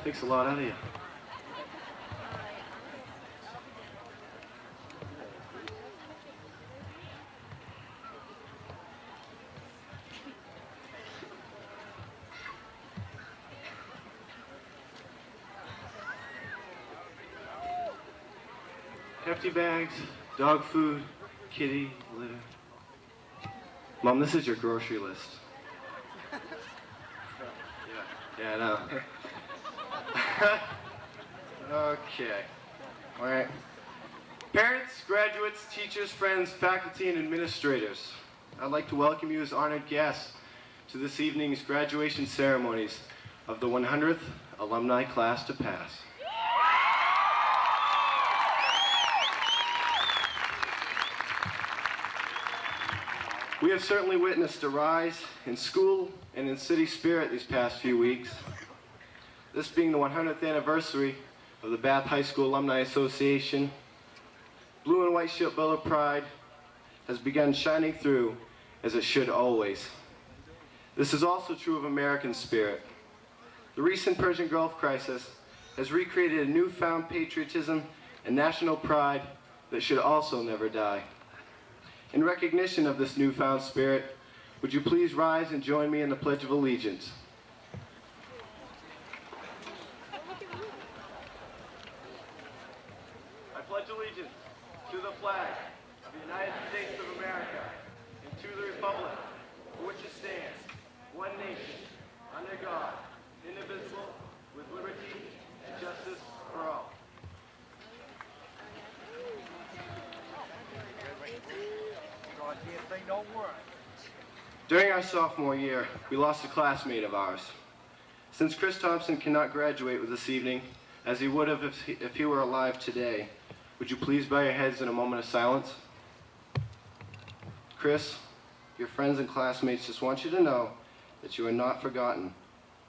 Takes a lot out of you. Hefty bags, dog food, kitty, litter. Mom, this is your grocery list. Yeah, I know. Okay. All right. Parents, graduates, teachers, friends, faculty, and administrators, I'd like to welcome you as honored guests to this evening's graduation ceremonies of the 100th alumni class to pass. We have certainly witnessed a rise in school and in city spirit these past few weeks. This being the 100th anniversary of the Bath High School Alumni Association, blue and white shipbuilder pride has begun shining through as it should always. This is also true of American spirit. The recent Persian Gulf crisis has recreated a newfound patriotism and national pride that should also never die. In recognition of this newfound spirit, would you please rise and join me in the Pledge of Allegiance? I pledge allegiance to the flag of the United States of America and to the republic for which it stands, one nation, under God, indivisible, with liberty and justice for all. During our sophomore year, we lost a classmate of ours. Since Chris Thompson cannot graduate with this evening, as he would have if he were alive today, would you please bow your heads in a moment of silence? Chris, your friends and classmates just want you to know that you are not forgotten,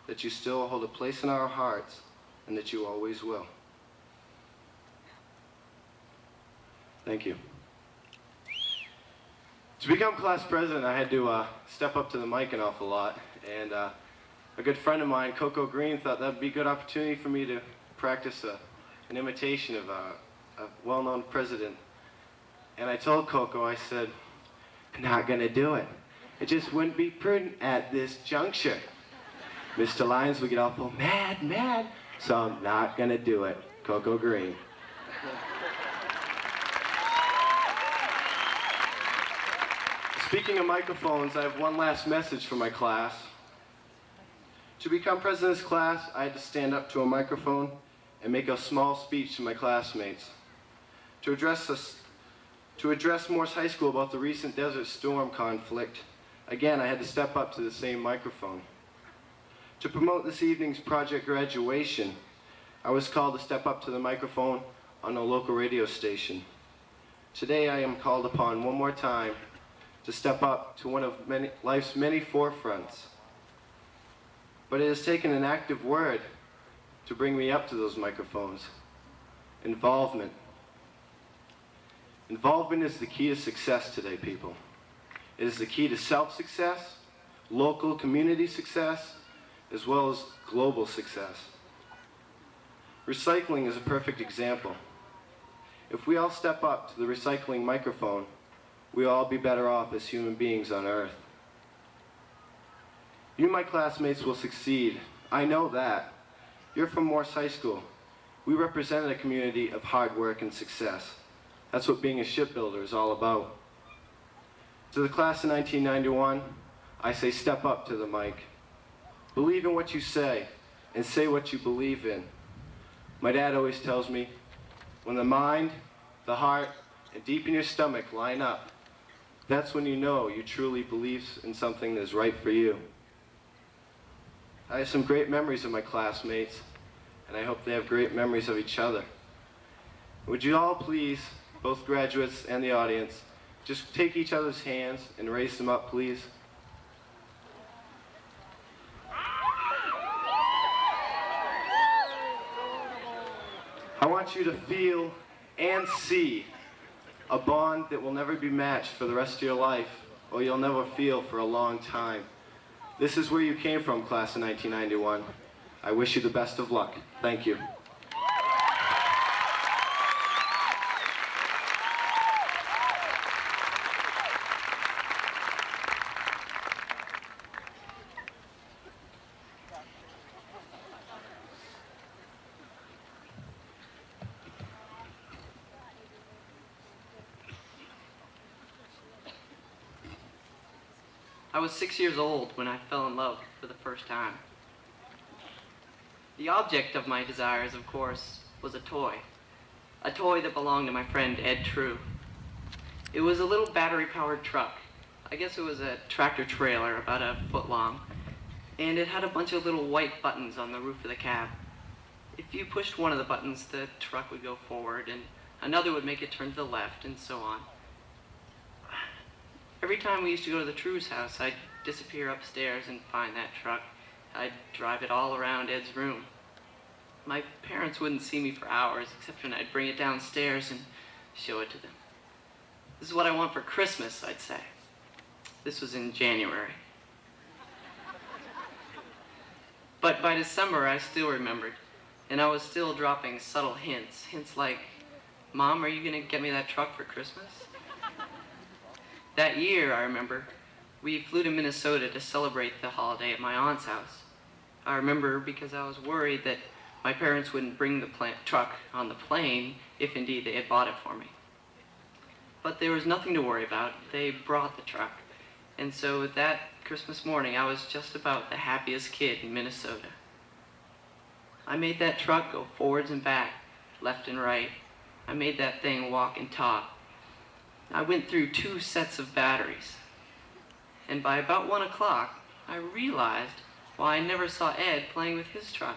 that you still hold a place in our hearts, and that you always will. Thank you. To become class president, I had to step up to the mic an awful lot, and a good friend of mine, Coco Green, thought that would be a good opportunity for me to practice an imitation of a well-known president. And I told Coco, I said, I'm not going to do it. It just wouldn't be prudent at this juncture. Mr. Lyons would get awful mad, so I'm not going to do it. Coco Green. Speaking of microphones, I have one last message for my class. To become president of this class, I had to stand up to a microphone and make a small speech to my classmates. To address Morse High School about the recent Desert Storm conflict, again, I had to step up to the same microphone. To promote this evening's project graduation, I was called to step up to the microphone on a local radio station. Today, I am called upon one more time to step up to one of life's many forefronts. But it has taken an active word to bring me up to those microphones. Involvement. Involvement is the key to success today, people. It is the key to self-success, local community success, as well as global success. Recycling is a perfect example. If we all step up to the recycling microphone, we'll all be better off as human beings on Earth. You, my classmates, will succeed. I know that. You're from Morse High School. We represented a community of hard work and success. That's what being a shipbuilder is all about. To the class of 1991, I say step up to the mic. Believe in what you say, and say what you believe in. My dad always tells me, when the mind, the heart, and deep in your stomach line up, that's when you know you truly believe in something that is right for you. I have some great memories of my classmates, and I hope they have great memories of each other. Would you all please, both graduates and the audience, just take each other's hands and raise them up, please? I want you to feel and see a bond that will never be matched for the rest of your life, or you'll never feel for a long time. This is where you came from, class of 1991. I wish you the best of luck. Thank you. I was 6 years old when I fell in love for the first time. The object of my desires, of course, was a toy that belonged to my friend Ed True. It was a little battery-powered truck. I guess it was a tractor trailer about a foot long, and it had a bunch of little white buttons on the roof of the cab. If you pushed one of the buttons, the truck would go forward, and another would make it turn to the left, and so on. Every time we used to go to the True's house, I'd disappear upstairs and find that truck. I'd drive it all around Ed's room. My parents wouldn't see me for hours, except when I'd bring it downstairs and show it to them. This is what I want for Christmas, I'd say. This was in January. But by December, I still remembered, and I was still dropping subtle hints like, "Mom, are you gonna get me that truck for Christmas?" That year, I remember, we flew to Minnesota to celebrate the holiday at my aunt's house. I remember because I was worried that my parents wouldn't bring the truck on the plane if indeed they had bought it for me. But there was nothing to worry about. They brought the truck. And so that Christmas morning, I was just about the happiest kid in Minnesota. I made that truck go forwards and back, left and right. I made that thing walk and talk. I went through 2 sets of batteries. And by about 1 o'clock, I realized why I never saw Ed playing with his truck.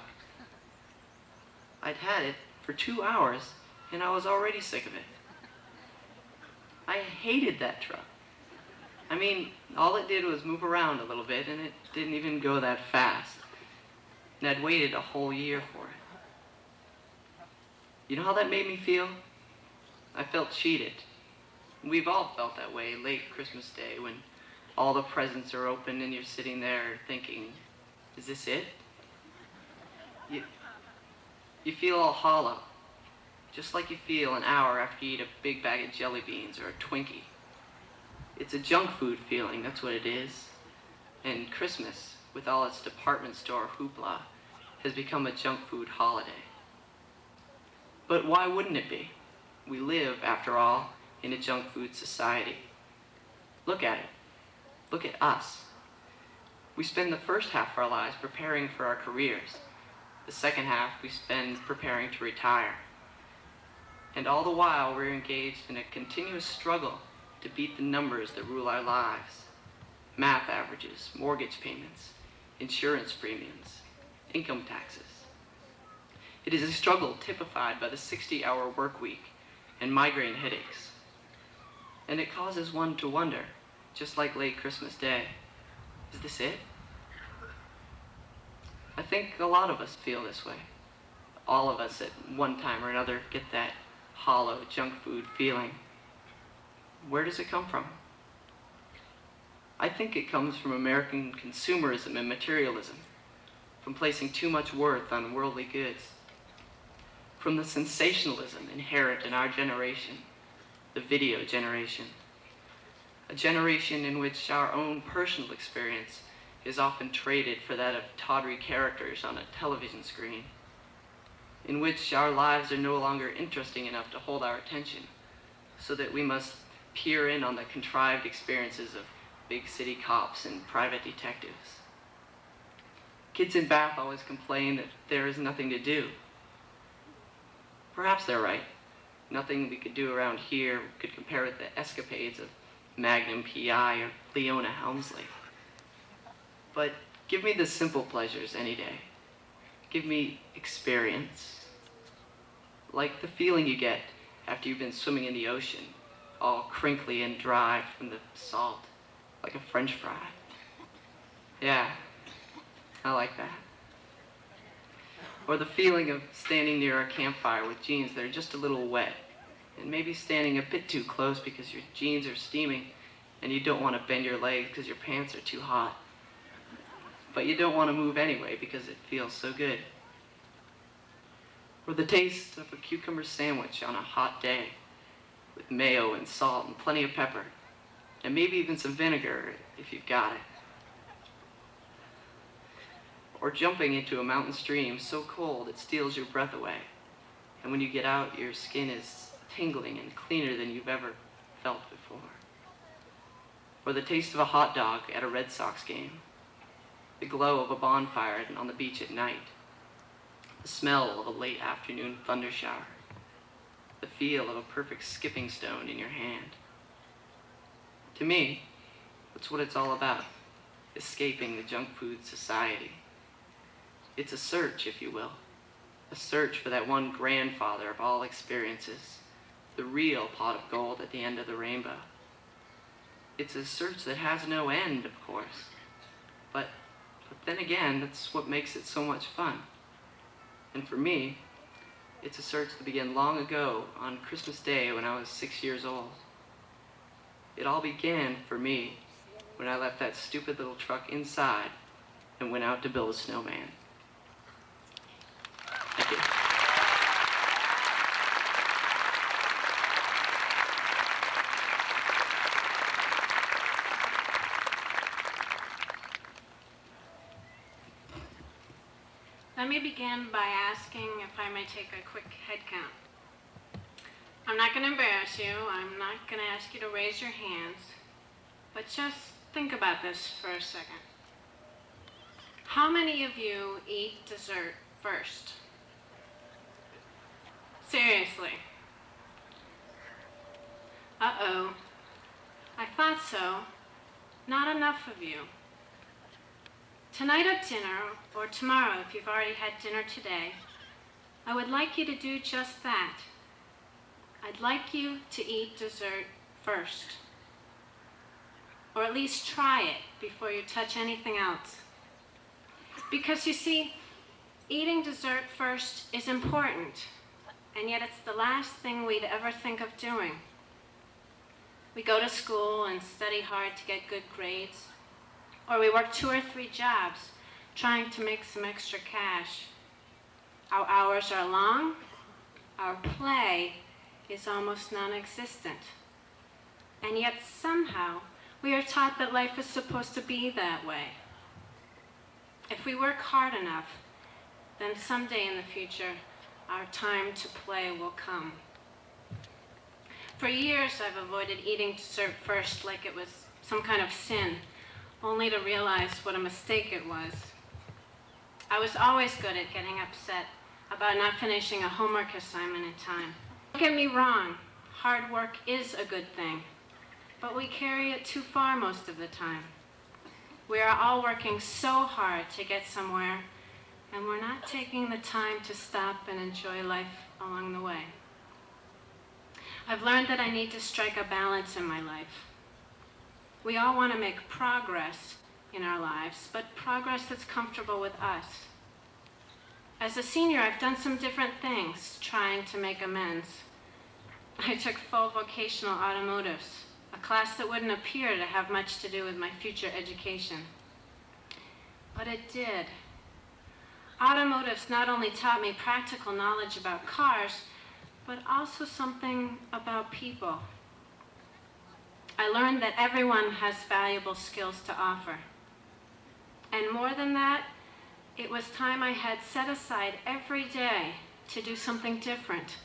I'd had it for 2 hours, and I was already sick of it. I hated that truck. I mean, all it did was move around a little bit, and it didn't even go that fast. And I'd waited a whole year for it. You know how that made me feel? I felt cheated. We've all felt that way late Christmas Day when all the presents are open and you're sitting there thinking, is this it? You feel all hollow, just like you feel an hour after you eat a big bag of jelly beans or a Twinkie. It's a junk food feeling, that's what it is. And Christmas, with all its department store hoopla, has become a junk food holiday. But why wouldn't it be? We live, after all, in a junk food society. Look at it. Look at us. We spend the first half of our lives preparing for our careers. The second half we spend preparing to retire. And all the while we're engaged in a continuous struggle to beat the numbers that rule our lives. Math averages, mortgage payments, insurance premiums, income taxes. It is a struggle typified by the 60-hour work week and migraine headaches. And it causes one to wonder, just like late Christmas Day, is this it? I think a lot of us feel this way. All of us at one time or another get that hollow junk food feeling. Where does it come from? I think it comes from American consumerism and materialism, from placing too much worth on worldly goods, from the sensationalism inherent in our generation, the video generation, a generation in which our own personal experience is often traded for that of tawdry characters on a television screen, in which our lives are no longer interesting enough to hold our attention, so that we must peer in on the contrived experiences of big city cops and private detectives. Kids in Bath always complain that there is nothing to do. Perhaps they're right. Nothing we could do around here could compare with the escapades of Magnum P.I. or Leona Helmsley. But give me the simple pleasures any day. Give me experience. Like the feeling you get after you've been swimming in the ocean, all crinkly and dry from the salt, like a French fry. Yeah, I like that. Or the feeling of standing near a campfire with jeans that are just a little wet, and maybe standing a bit too close because your jeans are steaming and you don't want to bend your legs because your pants are too hot. but you don't want to move anyway because it feels so good. Or the taste of a cucumber sandwich on a hot day with mayo and salt and plenty of pepper, and maybe even some vinegar if you've got it. Or jumping into a mountain stream so cold it steals your breath away, and when you get out, your skin is tingling and cleaner than you've ever felt before. Or the taste of a hot dog at a Red Sox game, the glow of a bonfire on the beach at night, the smell of a late afternoon thunder shower, the feel of a perfect skipping stone in your hand. To me, that's what it's all about, escaping the junk food society. It's a search, if you will, a search for that one grandfather of all experiences, the real pot of gold at the end of the rainbow. It's a search that has no end, of course, but then again, that's what makes it so much fun. And for me, it's a search that began long ago on Christmas Day when I was 6 years old. It all began for me when I left that stupid little truck inside and went out to build a snowman. Thank you. Let me begin by asking if I may take a quick head count. I'm not going to embarrass you. I'm not going to ask you to raise your hands. But just think about this for a second. How many of you eat dessert first? Seriously. Uh-oh. I thought so. Not enough of you. Tonight at dinner, or tomorrow if you've already had dinner today, I would like you to do just that. I'd like you to eat dessert first. Or at least try it before you touch anything else. Because you see, eating dessert first is important, and yet it's the last thing we'd ever think of doing. We go to school and study hard to get good grades, or we work 2 or 3 jobs trying to make some extra cash. Our hours are long, our play is almost non-existent. And yet somehow we are taught that life is supposed to be that way. If we work hard enough, then someday in the future, our time to play will come. For years, I've avoided eating dessert first like it was some kind of sin, only to realize what a mistake it was. I was always good at getting upset about not finishing a homework assignment in time. Don't get me wrong, hard work is a good thing, but we carry it too far most of the time. We are all working so hard to get somewhere, and we're not taking the time to stop and enjoy life along the way. I've learned that I need to strike a balance in my life. We all want to make progress in our lives, but progress that's comfortable with us. As a senior, I've done some different things trying to make amends. I took full vocational automotives, a class that wouldn't appear to have much to do with my future education. But it did. Automotives not only taught me practical knowledge about cars, but also something about people. I learned that everyone has valuable skills to offer. And more than that, it was time I had set aside every day to do something different,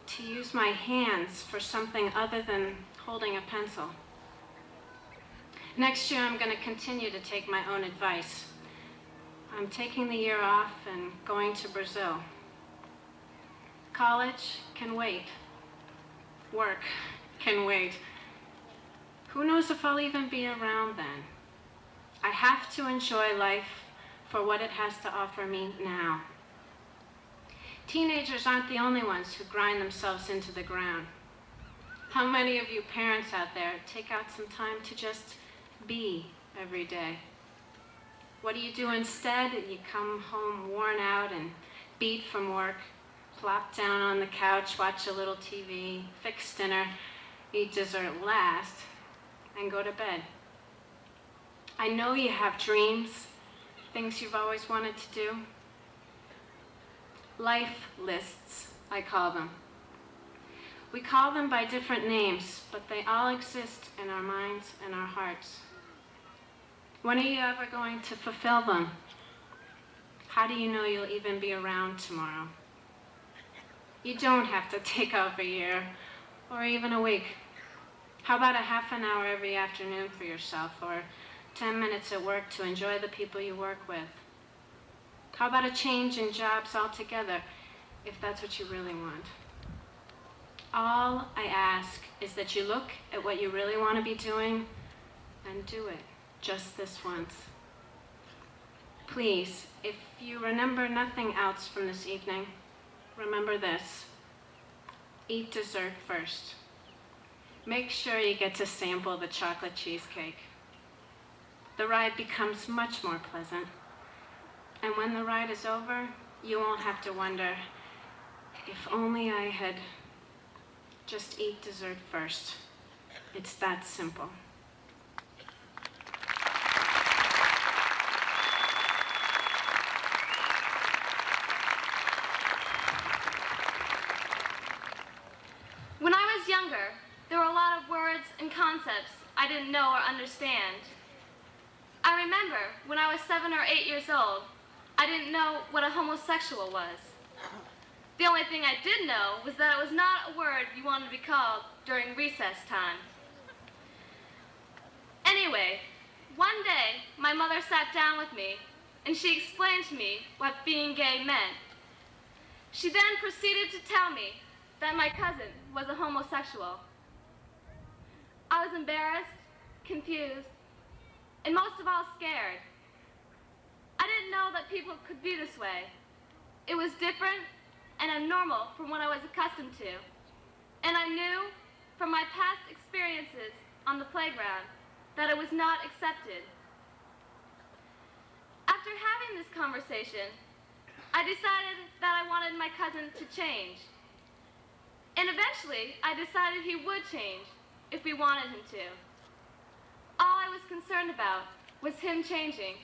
to use my hands for something other than holding a pencil. Next year, I'm going to continue to take my own advice. I'm taking the year off and going to Brazil. College can wait. Work can wait. Who knows if I'll even be around then? I have to enjoy life for what it has to offer me now. Teenagers aren't the only ones who grind themselves into the ground. How many of you parents out there take out some time to just be every day? What do you do instead? You come home worn out and beat from work, plop down on the couch, watch a little TV, fix dinner, eat dessert last, and go to bed. I know you have dreams, things you've always wanted to do? Life lists, I call them. We call them by different names, but they all exist in our minds and our hearts. When are you ever going to fulfill them? How do you know you'll even be around tomorrow? You don't have to take off a year or even a week. How about a half an hour every afternoon for yourself, or 10 minutes at work to enjoy the people you work with? How about a change in jobs altogether, if that's what you really want? All I ask is that you look at what you really want to be doing and do it just this once. Please, if you remember nothing else from this evening, remember this. Eat dessert first. Make sure you get to sample the chocolate cheesecake. The ride becomes much more pleasant. And when the ride is over, you won't have to wonder, if only I had just eat dessert first. It's that simple. When I was younger, there were a lot of words and concepts I didn't know or understand. I remember when I was 7 or 8 years old, I didn't know what a homosexual was. The only thing I did know was that it was not a word you wanted to be called during recess time. Anyway, one day, my mother sat down with me, and she explained to me what being gay meant. She then proceeded to tell me that my cousin was a homosexual. I was embarrassed, confused, and most of all scared. I didn't know that people could be this way. It was different and abnormal from what I was accustomed to. And I knew from my past experiences on the playground that it was not accepted. After having this conversation, I decided that I wanted my cousin to change. And eventually, I decided he would change if we wanted him to. All I was concerned about was him changing,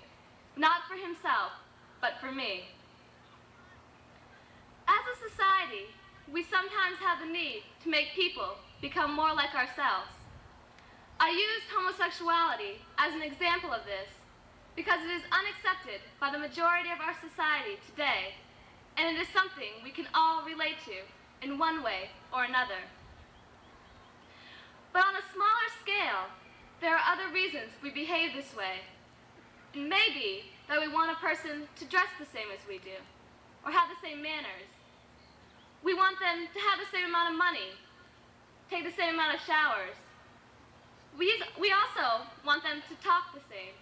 not for himself, but for me. As a society, we sometimes have the need to make people become more like ourselves. I used homosexuality as an example of this because it is unaccepted by the majority of our society today, and it is something we can all relate to in one way or another. But on a smaller scale, there are other reasons we behave this way. It may be that we want a person to dress the same as we do, or have the same manners. We want them to have the same amount of money, take the same amount of showers. We also want them to talk the same,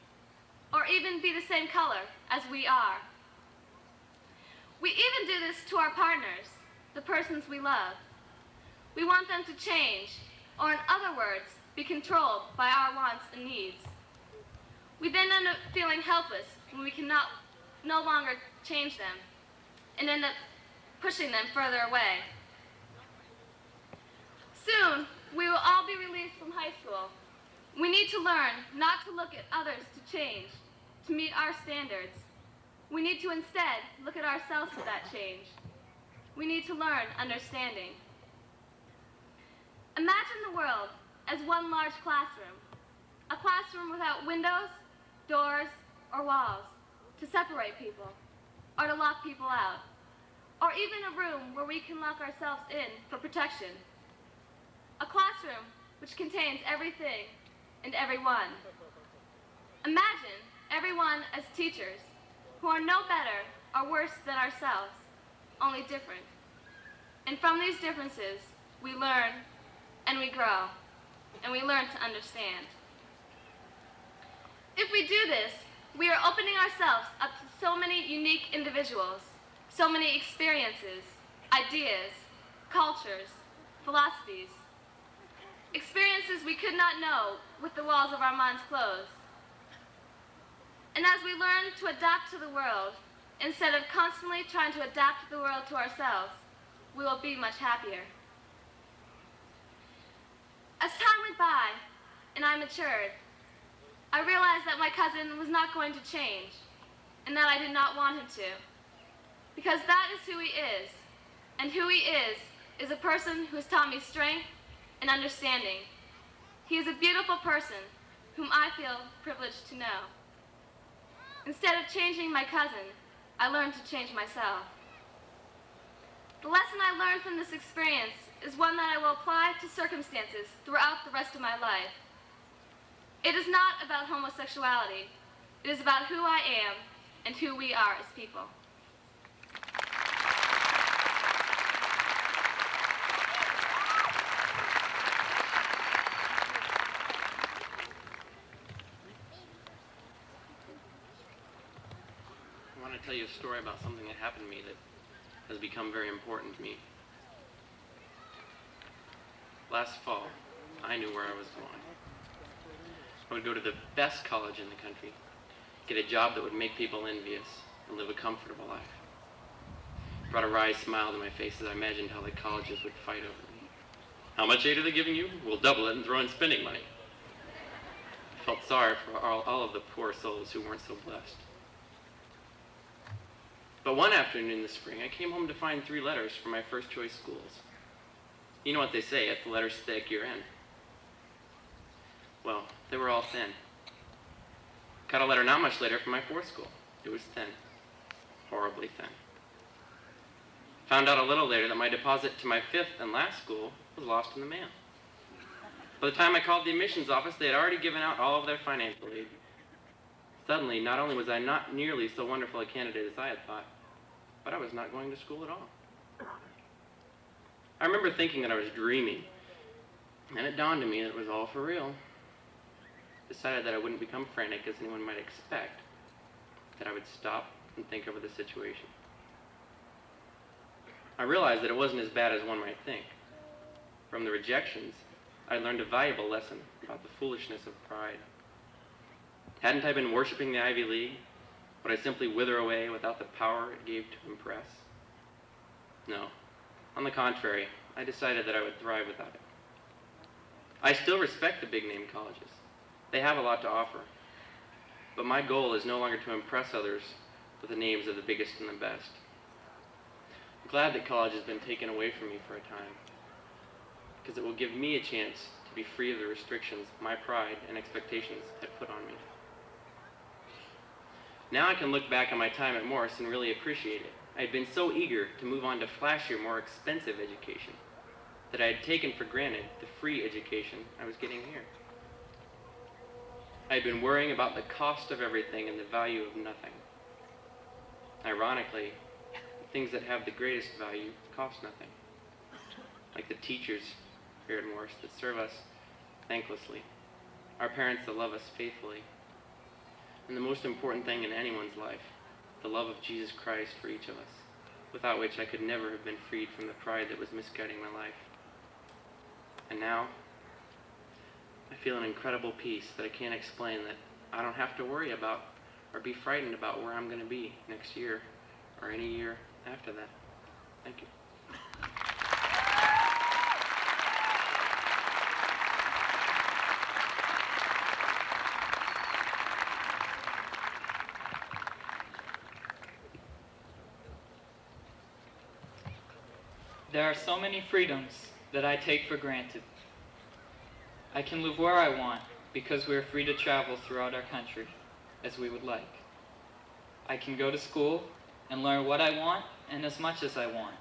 or even be the same color as we are. We even do this to our partners, the persons we love. We want them to change, or in other words, be controlled by our wants and needs. We then end up feeling helpless when we cannot no longer change them, and end up pushing them further away. Soon, we will all be released from high school. We need to learn not to look at others to change, to meet our standards. We need to instead look at ourselves for that change. We need to learn understanding. Imagine the world as one large classroom, a classroom without windows, doors, or walls to separate people, or to lock people out, or even a room where we can lock ourselves in for protection. A classroom which contains everything and everyone. Imagine everyone as teachers who are no better or worse than ourselves, only different. And from these differences, we learn and we grow, and we learn to understand. If we do this, we are opening ourselves up to so many unique individuals, so many experiences, ideas, cultures, philosophies, experiences we could not know with the walls of our minds closed. And as we learn to adapt to the world, instead of constantly trying to adapt the world to ourselves, we will be much happier. As time went by, and I matured, I realized that my cousin was not going to change. and that I did not want him to. Because that is who he is. And who he is a person who has taught me strength and understanding. He is a beautiful person whom I feel privileged to know. Instead of changing my cousin, I learned to change myself. The lesson I learned from this experience is one that I will apply to circumstances throughout the rest of my life. It is not about homosexuality. It is about who I am and who we are as people. I want to tell you a story about something that happened to me that has become very important to me. Last fall, I knew where I was going. I would go to the best college in the country, get a job that would make people envious, and live a comfortable life. It brought a wry smile to my face as I imagined how the colleges would fight over me. How much aid are they giving you? We'll double it and throw in spending money. I felt sorry for all of the poor souls who weren't so blessed. But one afternoon in the spring, I came home to find 3 letters from my first choice schools. You know what they say, if the letter's thick, you're in. Well, they were all thin. Got a letter not much later from my 4th school. It was thin. Horribly thin. Found out a little later that my deposit to my 5th and last school was lost in the mail. By the time I called the admissions office, they had already given out all of their financial aid. Suddenly, not only was I not nearly so wonderful a candidate as I had thought, but I was not going to school at all. I remember thinking that I was dreaming, and it dawned on me that it was all for real. Decided that I wouldn't become frantic as anyone might expect, that I would stop and think over the situation. I realized that it wasn't as bad as one might think. From the rejections, I learned a valuable lesson about the foolishness of pride. Hadn't I been worshiping the Ivy League? Would I simply wither away without the power it gave to impress? No. On the contrary, I decided that I would thrive without it. I still respect the big-name colleges. They have a lot to offer. But my goal is no longer to impress others with the names of the biggest and the best. I'm glad that college has been taken away from me for a time, because it will give me a chance to be free of the restrictions my pride and expectations had put on me. Now I can look back on my time at Morse and really appreciate it. I had been so eager to move on to flashier, more expensive education that I had taken for granted the free education I was getting here. I had been worrying about the cost of everything and the value of nothing. Ironically, the things that have the greatest value cost nothing. Like the teachers here at Morse that serve us thanklessly, our parents that love us faithfully, and the most important thing in anyone's life, the love of Jesus Christ for each of us, without which I could never have been freed from the pride that was misguiding my life. And now, I feel an incredible peace that I can't explain, that I don't have to worry about or be frightened about where I'm going to be next year or any year after that. Thank you. There are so many freedoms that I take for granted. I can live where I want because we are free to travel throughout our country as we would like. I can go to school and learn what I want and as much as I want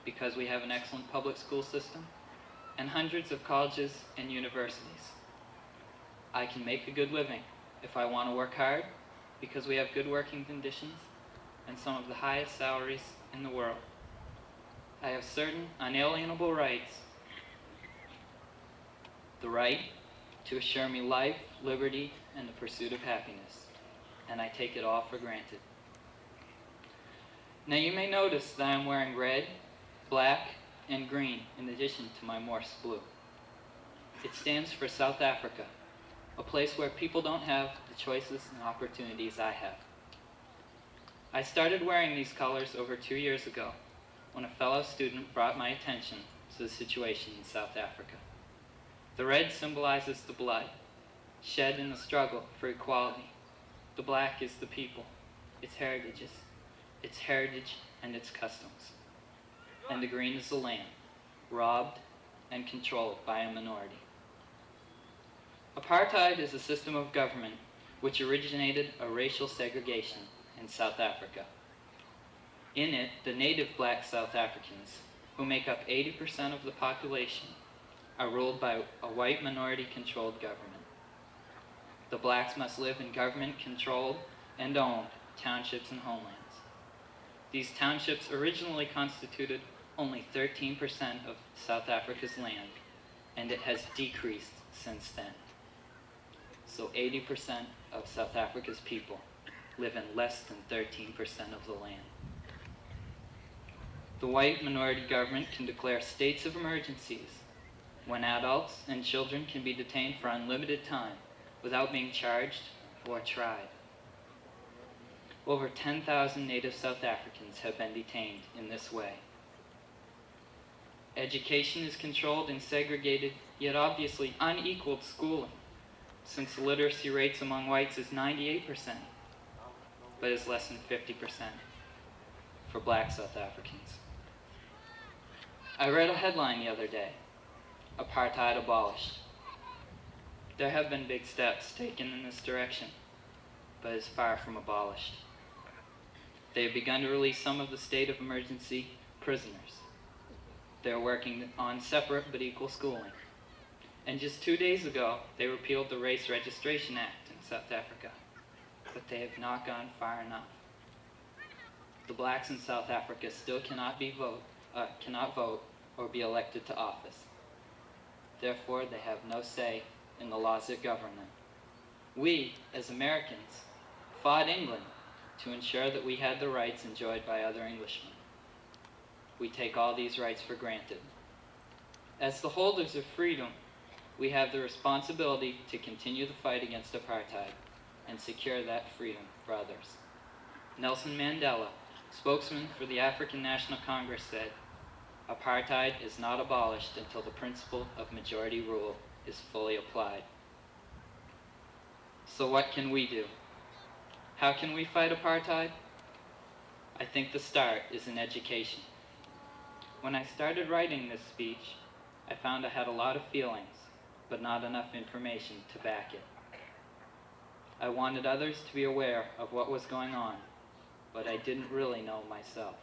because we have an excellent public school system and hundreds of colleges and universities. I can make a good living if I want to work hard because we have good working conditions and some of the highest salaries in the world. I have certain unalienable rights. The right to assure me life, liberty, and the pursuit of happiness, and I take it all for granted. Now you may notice that I am wearing red, black, and green in addition to my Morse blue. It stands for South Africa, a place where people don't have the choices and opportunities I have. I started wearing these colors over 2 years ago when a fellow student brought my attention to the situation in South Africa. The red symbolizes the blood, shed in the struggle for equality. The black is the people. its heritage and its customs. And the green is the land, robbed and controlled by a minority. Apartheid is a system of government which originated a racial segregation in South Africa. In it, the native black South Africans, who make up 80% of the population, are ruled by a white minority-controlled government. The blacks must live in government-controlled and owned townships and homelands. These townships originally constituted only 13% of South Africa's land, and it has decreased since then. So 80% of South Africa's people live in less than 13% of the land. The white minority government can declare states of emergencies when adults and children can be detained for unlimited time without being charged or tried. Over 10,000 native South Africans have been detained in this way. Education is controlled in segregated, yet obviously unequaled schooling, since the literacy rates among whites is 98%, but is less than 50% for black South Africans. I read a headline the other day, "Apartheid abolished." There have been big steps taken in this direction, but it is far from abolished. They have begun to release some of the state of emergency prisoners. They are working on separate but equal schooling. And just 2 days ago, they repealed the Race Registration Act in South Africa, but they have not gone far enough. The blacks in South Africa still cannot vote or be elected to office. Therefore, they have no say in the laws that govern them. We, as Americans, fought England to ensure that we had the rights enjoyed by other Englishmen. We take all these rights for granted. As the holders of freedom, we have the responsibility to continue the fight against apartheid and secure that freedom for others. Nelson Mandela, spokesman for the African National Congress, said, "Apartheid is not abolished until the principle of majority rule is fully applied." So what can we do? How can we fight apartheid? I think the start is in education. When I started writing this speech, I found I had a lot of feelings, but not enough information to back it. I wanted others to be aware of what was going on, but I didn't really know myself.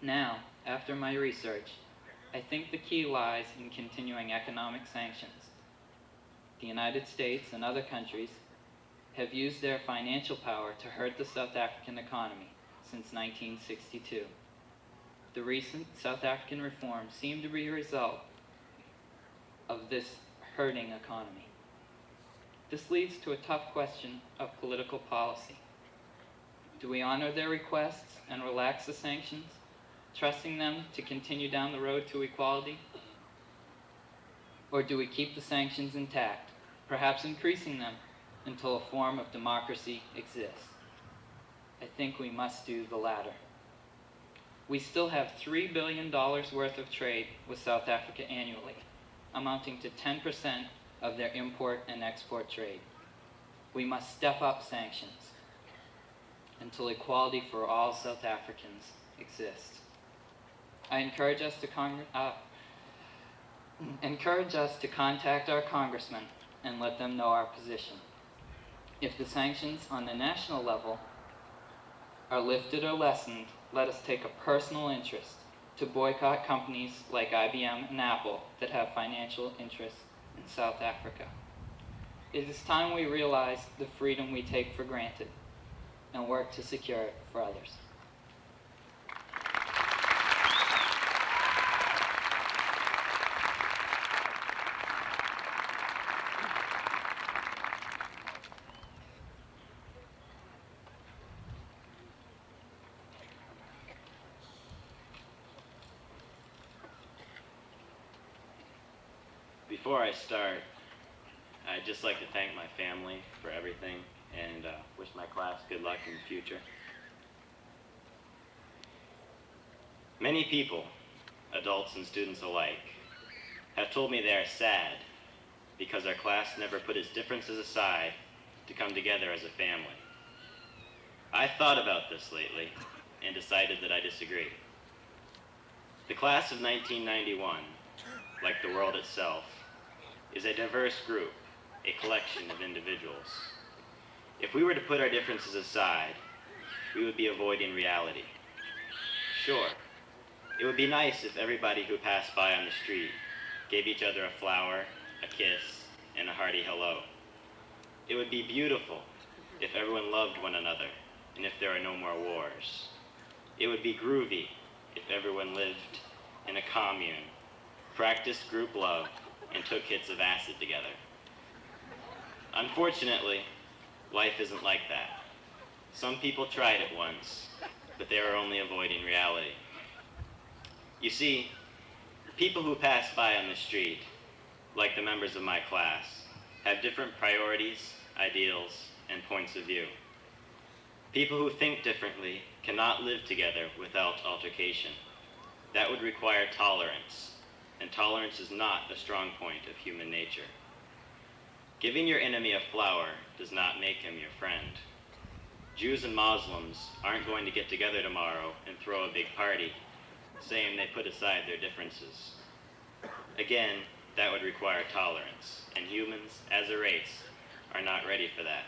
Now, after my research, I think the key lies in continuing economic sanctions. The United States and other countries have used their financial power to hurt the South African economy since 1962. The recent South African reforms seem to be a result of this hurting economy. This leads to a tough question of political policy. Do we honor their requests and relax the sanctions, trusting them to continue down the road to equality? Or do we keep the sanctions intact, perhaps increasing them until a form of democracy exists? I think we must do the latter. We still have $3 billion worth of trade with South Africa annually, amounting to 10% of their import and export trade. We must step up sanctions until equality for all South Africans exists. I encourage us to contact our congressmen and let them know our position. If the sanctions on the national level are lifted or lessened, let us take a personal interest to boycott companies like IBM and Apple that have financial interests in South Africa. It is time we realize the freedom we take for granted and work to secure it for others. Before I start, I'd just like to thank my family for everything and wish my class good luck in the future. Many people, adults and students alike, have told me they are sad because our class never put its differences aside to come together as a family. I've thought about this lately and decided that I disagree. The class of 1991, like the world itself, is a diverse group, a collection of individuals. If we were to put our differences aside, we would be avoiding reality. Sure, it would be nice if everybody who passed by on the street gave each other a flower, a kiss, and a hearty hello. It would be beautiful if everyone loved one another and if there are no more wars. It would be groovy if everyone lived in a commune, practiced group love, and took hits of acid together. Unfortunately, life isn't like that. Some people tried it once, but they were only avoiding reality. You see, people who pass by on the street, like the members of my class, have different priorities, ideals, and points of view. People who think differently cannot live together without altercation. That would require tolerance, and tolerance is not a strong point of human nature. Giving your enemy a flower does not make him your friend. Jews and Muslims aren't going to get together tomorrow and throw a big party, saying they put aside their differences. Again, that would require tolerance, and humans, as a race, are not ready for that.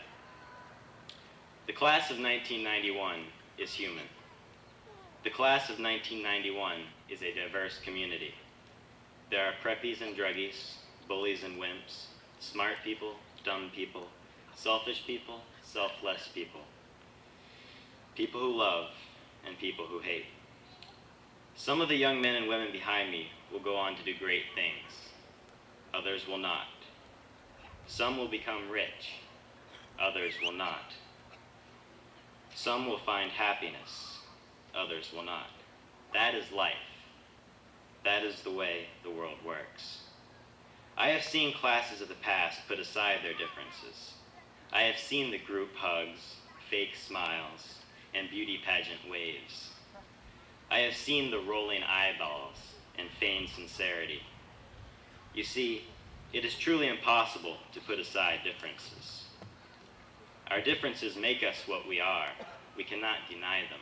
The class of 1991 is human. The class of 1991 is a diverse community. There are preppies and druggies, bullies and wimps, smart people, dumb people, selfish people, selfless people. People who love and people who hate. Some of the young men and women behind me will go on to do great things. Others will not. Some will become rich. Others will not. Some will find happiness. Others will not. That is life. That is the way the world works. I have seen classes of the past put aside their differences. I have seen the group hugs, fake smiles, and beauty pageant waves. I have seen the rolling eyeballs and feigned sincerity. You see, it is truly impossible to put aside differences. Our differences make us what we are. We cannot deny them.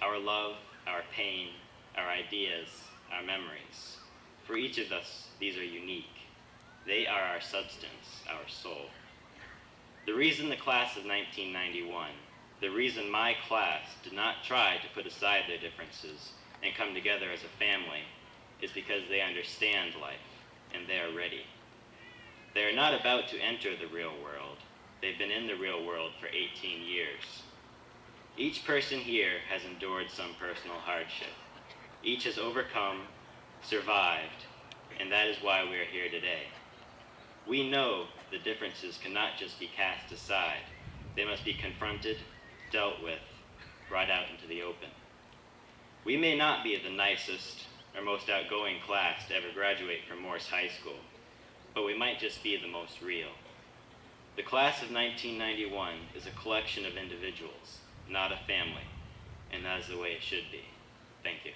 Our love, our pain, our ideas, our memories. For each of us, these are unique. They are our substance, our soul. The reason the class of 1991, the reason my class did not try to put aside their differences and come together as a family is because they understand life and they are ready. They are not about to enter the real world. They've been in the real world for 18 years. Each person here has endured some personal hardship. Each has overcome, survived, and that is why we are here today. We know the differences cannot just be cast aside. They must be confronted, dealt with, brought out into the open. We may not be the nicest or most outgoing class to ever graduate from Morse High School, but we might just be the most real. The class of 1991 is a collection of individuals, not a family, and that is the way it should be. Thank you.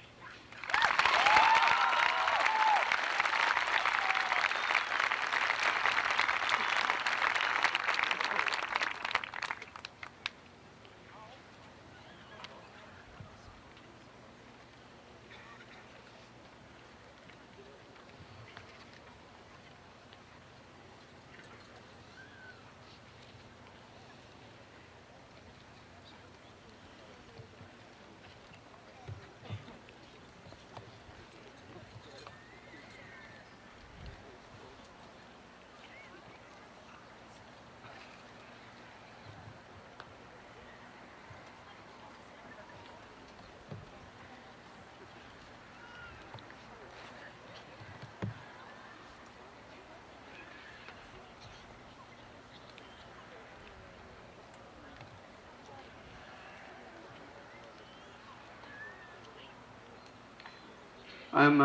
I'm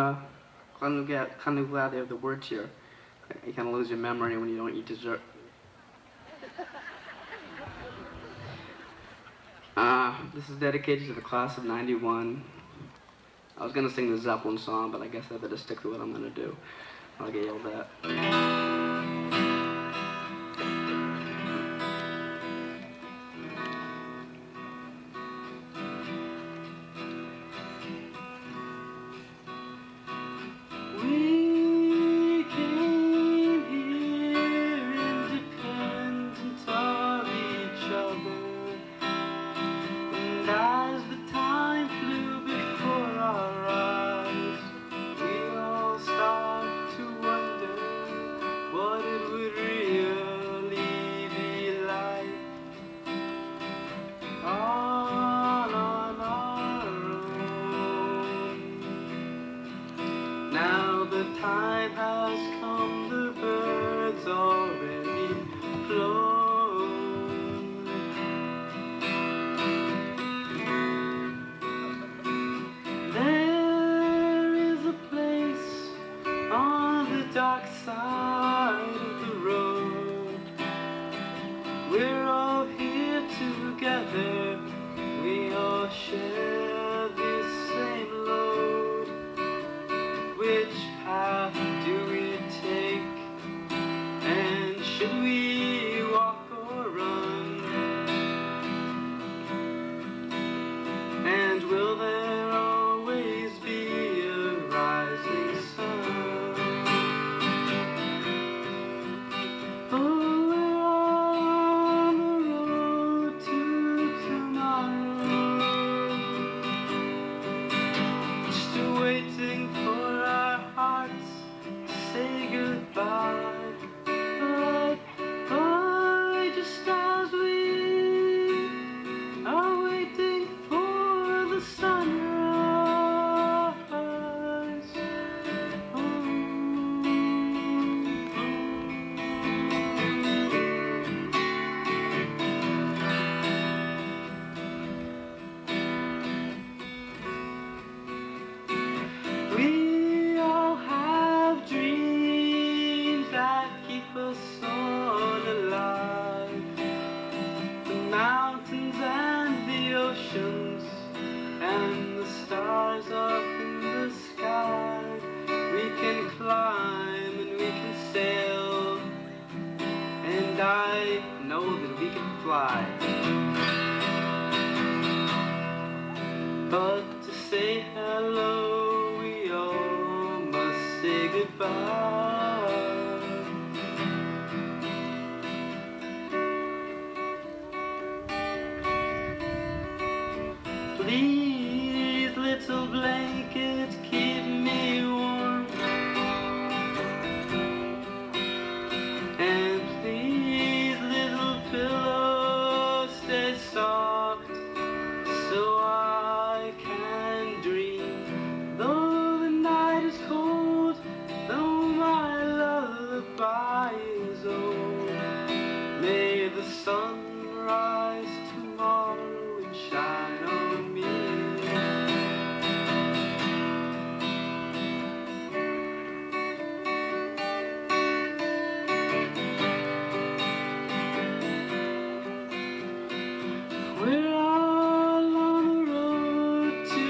kind of glad they have the words here. You kind of lose your memory when you don't eat dessert. This is dedicated to the class of 91. I was going to sing the Zeppelin song, but I guess I better stick to what I'm going to do. I'll get yelled at. together, we all share the same load. Which path do we take? And should we walk or run? And will there always be a rising sun? Oh, we're on the road to tomorrow, still waiting for our hearts to say goodbye. But just as we are waiting for the sunrise, we all have dreams that keep us all alive. The mountains and the oceans and the stars up in the sky. We can climb and we can sail, and I know that we can fly. But to say hello, we all must say goodbye. Please, little blanket, keep me warm. And please, little pillow, stay soft, so I can dream. Though the night is cold, though my lullaby is old, may the sun rise tomorrow and shine on me. We're all on the road to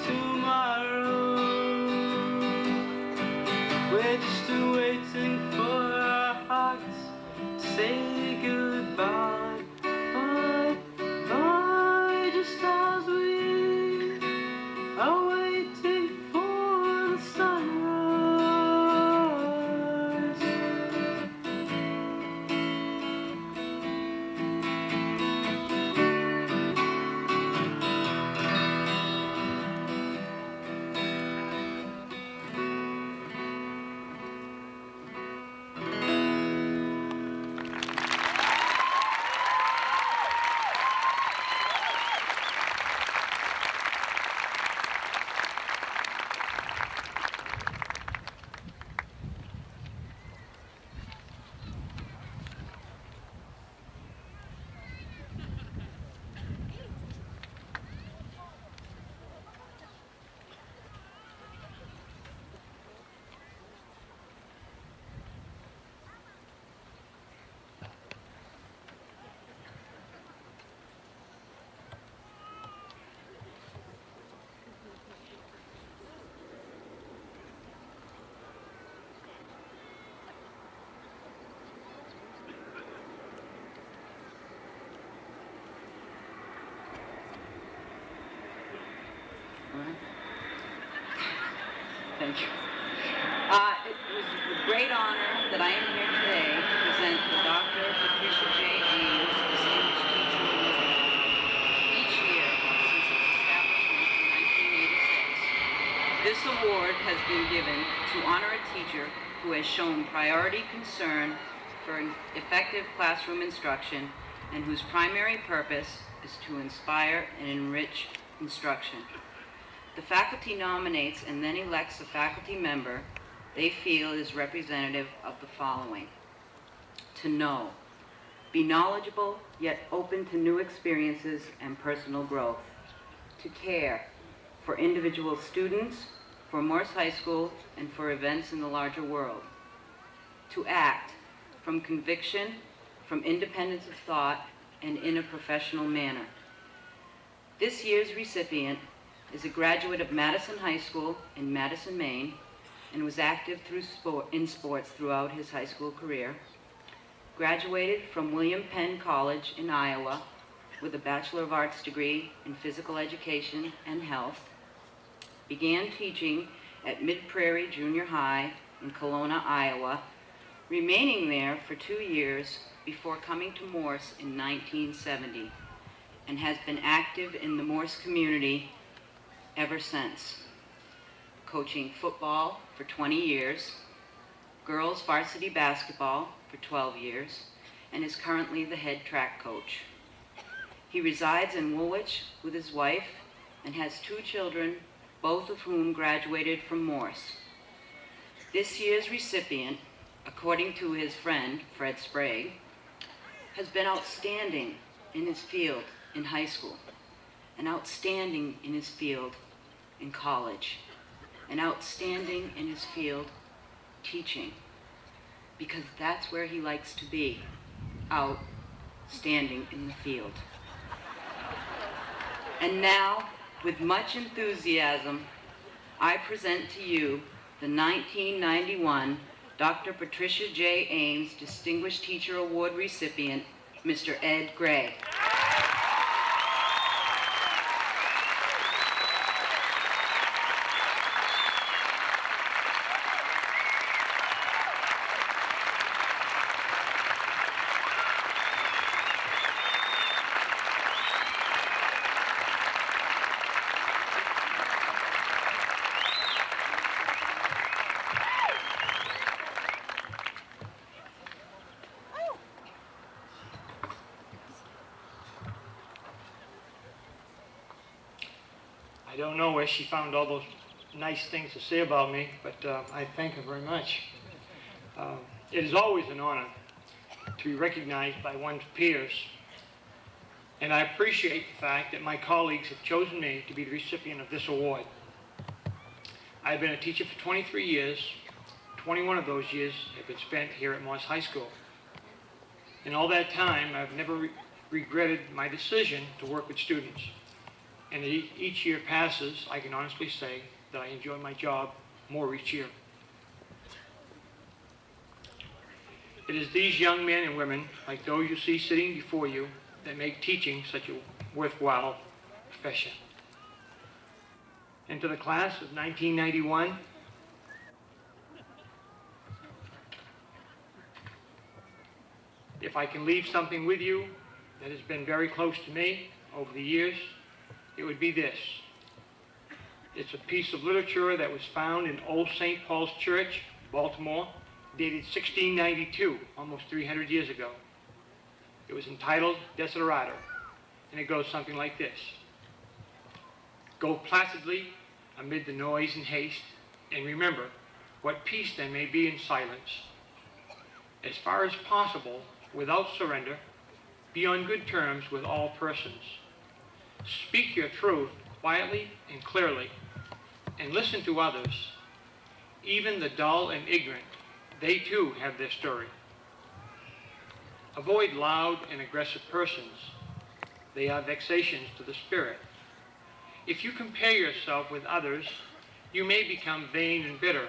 tomorrow. We're just waiting for our hearts to say goodbye. But just as we are waiting for the sunrise, Thank you. It was with great honor that I am here today to present the Dr. Patricia J. Ames Distinguished Teacher Award. Each year since its establishment in 1986, this award has been given to honor a teacher who has shown priority concern for effective classroom instruction and whose primary purpose is to inspire and enrich instruction. The faculty nominates and then elects a faculty member they feel is representative of the following: to know, be knowledgeable yet open to new experiences and personal growth; to care for individual students, for Morse High School, and for events in the larger world; to act from conviction, from independence of thought, and in a professional manner. This year's recipient is a graduate of Madison High School in Madison, Maine, and was active in sports throughout his high school career. Graduated from William Penn College in Iowa with a Bachelor of Arts degree in Physical Education and Health. Began teaching at Mid-Prairie Junior High in Kelowna, Iowa, remaining there for 2 years before coming to Morse in 1970, and has been active in the Morse community ever since, coaching football for 20 years, girls varsity basketball for 12 years, and is currently the head track coach. He resides in Woolwich with his wife and has 2 children, both of whom graduated from Morse. This year's recipient, according to his friend, Fred Sprague, has been outstanding in his field in high school, and outstanding in his field in college, and outstanding in his field teaching, because that's where he likes to be, outstanding in the field. And now, with much enthusiasm, I present to you the 1991 Dr. Patricia J. Ames Distinguished Teacher Award recipient, Mr. Ed Gray. I don't know where she found all those nice things to say about me, but I thank her very much. It is always an honor to be recognized by one's peers, and I appreciate the fact that my colleagues have chosen me to be the recipient of this award. I've been a teacher for 23 years. 21 of those years have been spent here at Morse High School. In all that time, I've never regretted my decision to work with students. And as each year passes, I can honestly say that I enjoy my job more each year. It is these young men and women, like those you see sitting before you, that make teaching such a worthwhile profession. And to the class of 1991, if I can leave something with you that has been very close to me over the years, it would be this. It's a piece of literature that was found in Old St. Paul's Church, Baltimore, dated 1692, almost 300 years ago. It was entitled Desiderato, and it goes something like this. Go placidly amid the noise and haste, and remember what peace there may be in silence. As far as possible, without surrender, be on good terms with all persons. Speak your truth quietly and clearly, and listen to others. Even the dull and ignorant, they too have their story. Avoid loud and aggressive persons. They are vexations to the spirit. If you compare yourself with others, you may become vain and bitter,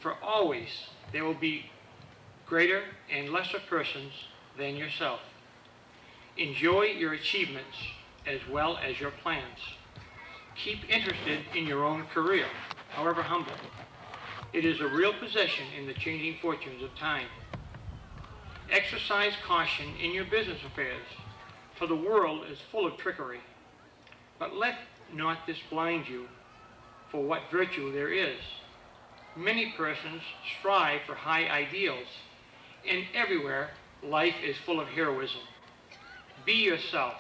for always there will be greater and lesser persons than yourself. Enjoy your achievements as well as your plans. Keep interested in your own career, however humble. It is a real possession in the changing fortunes of time. Exercise caution in your business affairs, for the world is full of trickery. But let not this blind you for what virtue there is. Many persons strive for high ideals, and everywhere life is full of heroism. Be yourself.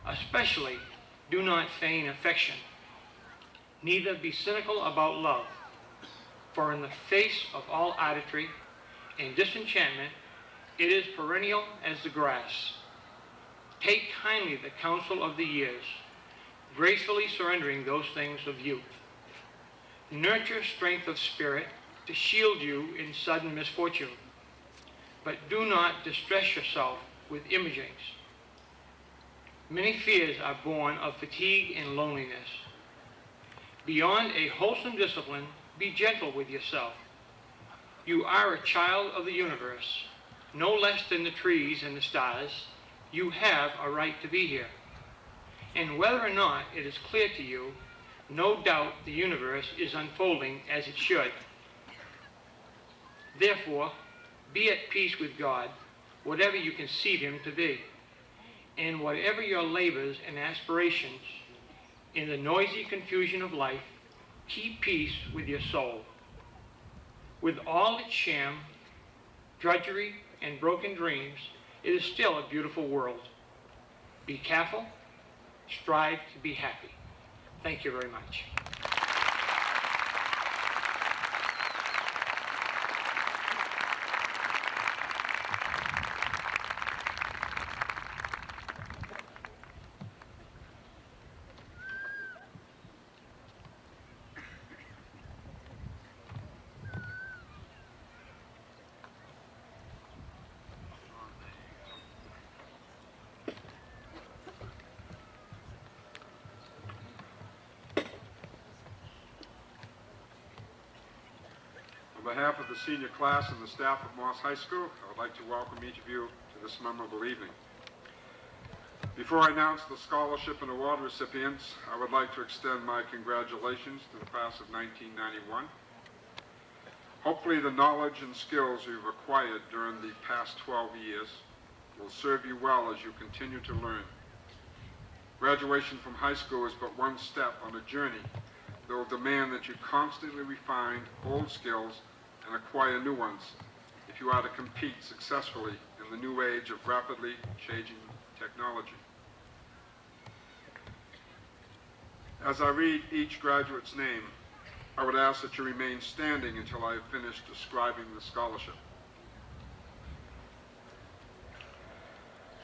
Especially, do not feign affection. Neither be cynical about love, for in the face of all artistry and disenchantment, it is perennial as the grass. Take kindly the counsel of the years, gracefully surrendering those things of youth. Nurture strength of spirit to shield you in sudden misfortune, but do not distress yourself with imaginings Many fears are born of fatigue and loneliness. Beyond a wholesome discipline, be gentle with yourself. You are a child of the universe, no less than the trees and the stars. You have a right to be here. And whether or not it is clear to you, no doubt the universe is unfolding as it should. Therefore, be at peace with God, whatever you conceive him to be. And whatever your labors and aspirations, in the noisy confusion of life, keep peace with your soul. With all its sham, drudgery, and broken dreams, it is still a beautiful world. Be careful, strive to be happy. Thank you very much. On behalf of the senior class and the staff of Morse High School, I would like to welcome each of you to this memorable evening. Before I announce the scholarship and award recipients, I would like to extend my congratulations to the class of 1991. Hopefully the knowledge and skills you've acquired during the past 12 years will serve you well as you continue to learn. Graduation from high school is but one step on a journey that will demand that you constantly refine old skills and acquire new ones if you are to compete successfully in the new age of rapidly changing technology. As I read each graduate's name, I would ask that you remain standing until I have finished describing the scholarship.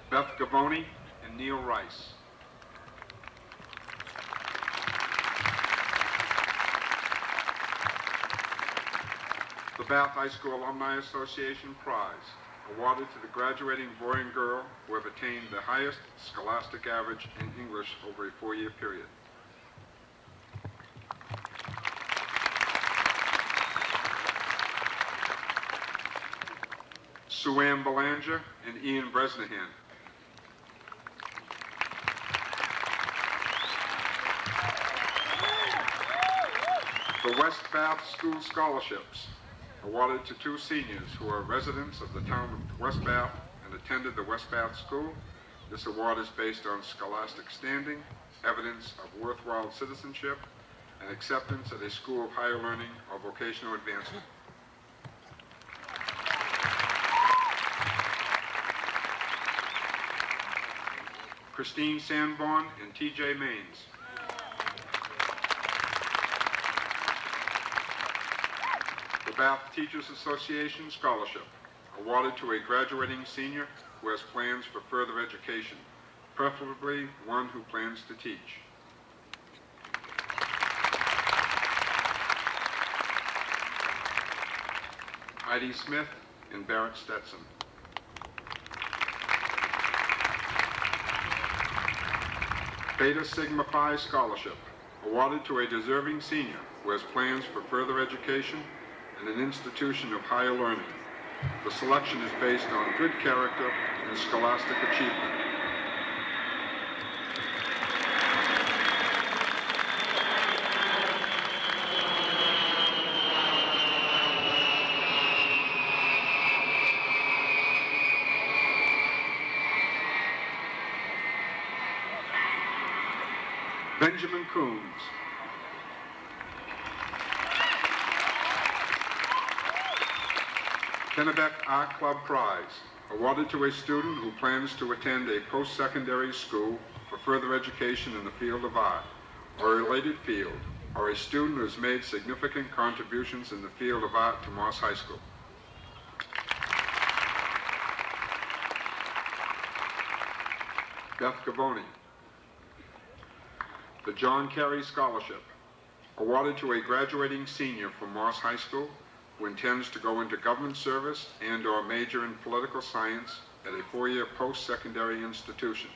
Beth Gavoni and Neil Rice. The Bath High School Alumni Association Prize, awarded to the graduating boy and girl who have attained the highest scholastic average in English over a 4-year period. Sue-Ann Belanger and Ian Bresnahan. The West Bath School Scholarships, awarded to 2 seniors who are residents of the town of West Bath and attended the West Bath School. This award is based on scholastic standing, evidence of worthwhile citizenship, and acceptance at a school of higher learning or vocational advancement. Christine Sanborn and T.J. Maines. The Bath Teachers Association Scholarship, awarded to a graduating senior who has plans for further education, preferably one who plans to teach. Heidi Smith and Barrett Stetson. Beta Sigma Phi Scholarship, awarded to a deserving senior who has plans for further education in an institution of higher learning. The selection is based on good character and scholastic achievement. Benjamin Coons. Kennebec Art Club Prize, awarded to a student who plans to attend a post-secondary school for further education in the field of art or a related field, or a student who has made significant contributions in the field of art to Morse High School. Beth Gavoni. The John Carey Scholarship, awarded to a graduating senior from Morse High School who intends to go into government service and/or major in political science at a 4-year post-secondary institution.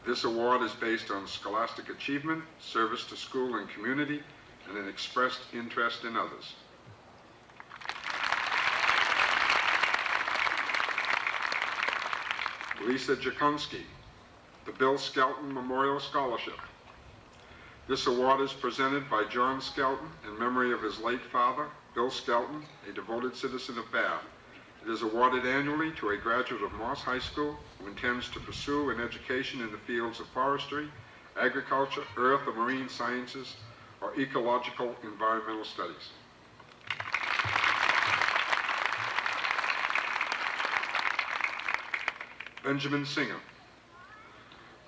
This award is based on scholastic achievement, service to school and community, and an expressed interest in others. Lisa Jakunski, the Bill Skelton Memorial Scholarship. This award is presented by John Skelton in memory of his late father, Bill Skelton, a devoted citizen of Bath. It is awarded annually to a graduate of Morse High School who intends to pursue an education in the fields of forestry, agriculture, earth or marine sciences, or ecological environmental studies. Benjamin Singer,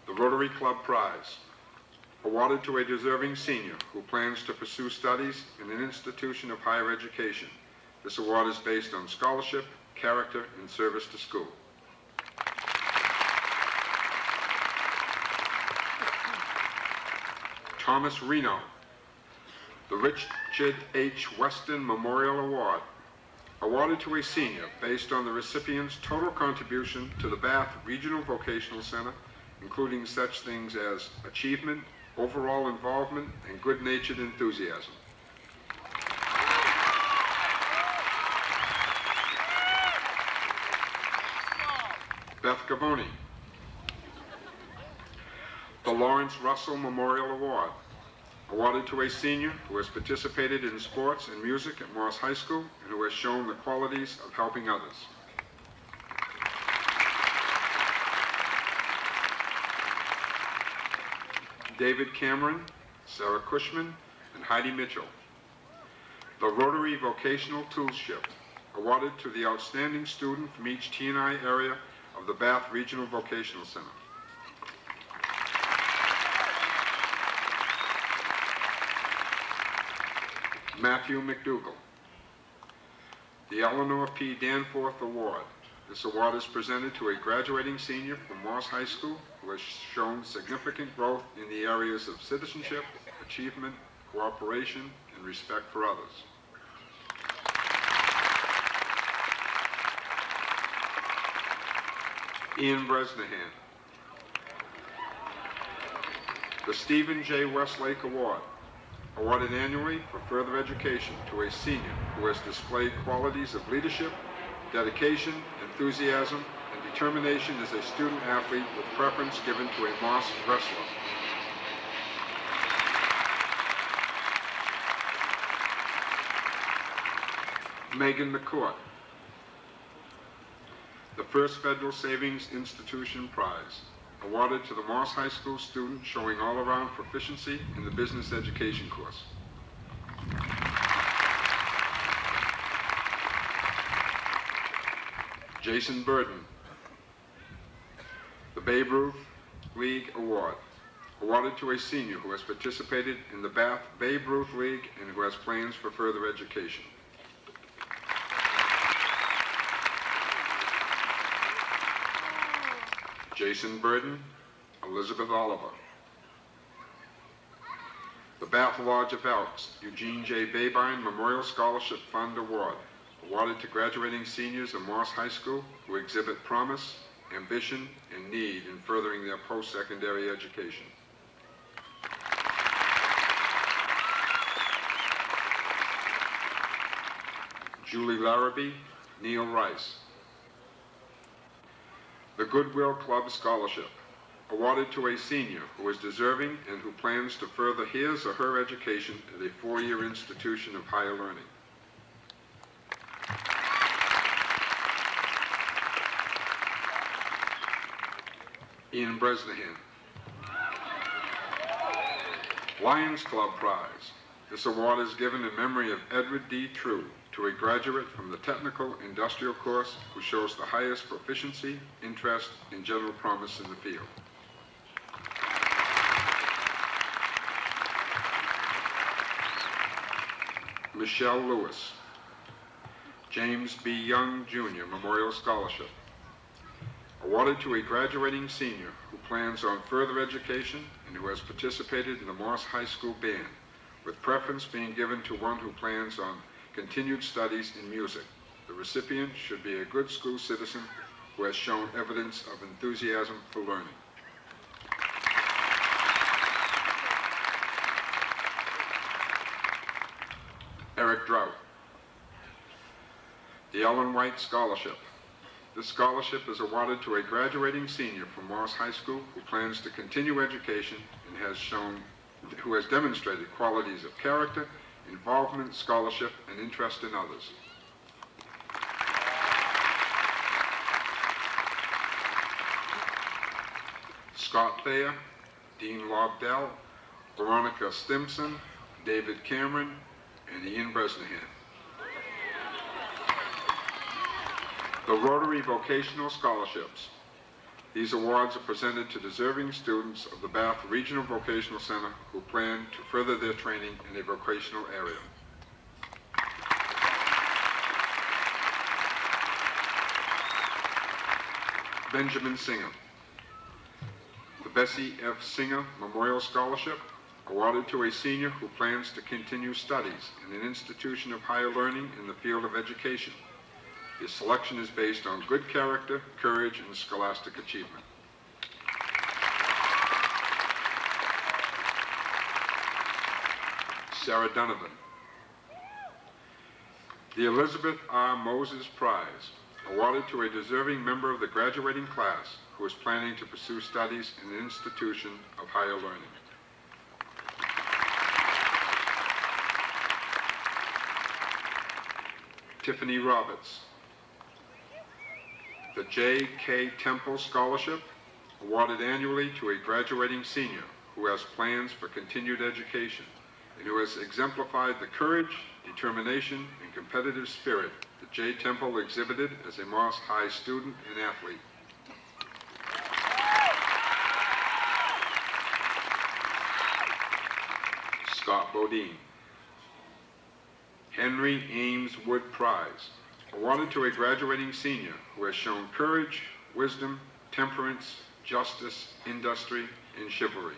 the Rotary Club Prize, awarded to a deserving senior who plans to pursue studies in an institution of higher education. This award is based on scholarship, character, and service to school. Thomas Reno, the Richard H. Weston Memorial Award, awarded to a senior based on the recipient's total contribution to the Bath Regional Vocational Center, including such things as achievement, overall involvement, and good-natured enthusiasm. Beth Gavoni, the Lawrence Russell Memorial Award, awarded to a senior who has participated in sports and music at Morse High School and who has shown the qualities of helping others. David Cameron, Sarah Cushman, and Heidi Mitchell. The Rotary Vocational Toolship, awarded to the outstanding student from each T&I area of the Bath Regional Vocational Center. Matthew McDougall, the Eleanor P. Danforth Award. This award is presented to a graduating senior from Morse High School who has shown significant growth in the areas of citizenship, achievement, cooperation, and respect for others. Ian Bresnahan, the Stephen J. Westlake Award, awarded annually for further education to a senior who has displayed qualities of leadership, dedication, enthusiasm, and determination as a student athlete with preference given to a Morse wrestler. Megan McCourt, the First Federal Savings Institution Prize, awarded to the Morse High School student showing all-around proficiency in the business education course. Jason Burden, the Babe Ruth League Award, awarded to a senior who has participated in the Bath Babe Ruth League and who has plans for further education. Jason Burden, Elizabeth Oliver. The Bath Lodge of Elks Eugene J. Babine Memorial Scholarship Fund Award, awarded to graduating seniors of Morse High School who exhibit promise, ambition, and need in furthering their post-secondary education. Julie Larrabee, Neil Rice. The Goodwill Club Scholarship, awarded to a senior who is deserving and who plans to further his or her education at a four-year institution of higher learning. Ian Bresnahan. Lions Club Prize. This award is given in memory of Edward D. True, to a graduate from the technical industrial course who shows the highest proficiency, interest, and general promise in the field. Michelle Lewis, James B. Young Jr. Memorial Scholarship, awarded to a graduating senior who plans on further education and who has participated in the Morse High School Band, with preference being given to one who plans on continued studies in music. The recipient should be a good school citizen who has shown evidence of enthusiasm for learning. Eric Drought. The Ellen White Scholarship. This scholarship is awarded to a graduating senior from Morse High School who plans to continue education and who has demonstrated qualities of character, involvement, scholarship, and interest in others. Scott Thayer, Dean Lobdell, Veronica Stimson, David Cameron, and Ian Bresnahan. The Rotary Vocational Scholarships. These awards are presented to deserving students of the Bath Regional Vocational Center who plan to further their training in a vocational area. Benjamin Singer. The Bessie F. Singer Memorial Scholarship, awarded to a senior who plans to continue studies in an institution of higher learning in the field of education. His selection is based on good character, courage, and scholastic achievement. Sarah Donovan. The Elizabeth R. Moses Prize, awarded to a deserving member of the graduating class who is planning to pursue studies in an institution of higher learning. Tiffany Roberts. The J. K. Temple Scholarship, awarded annually to a graduating senior who has plans for continued education and who has exemplified the courage, determination, and competitive spirit that J. Temple exhibited as a Morse High student and athlete. Scott Bodine. Henry Ames Wood Prize, awarded to a graduating senior who has shown courage, wisdom, temperance, justice, industry, and chivalry.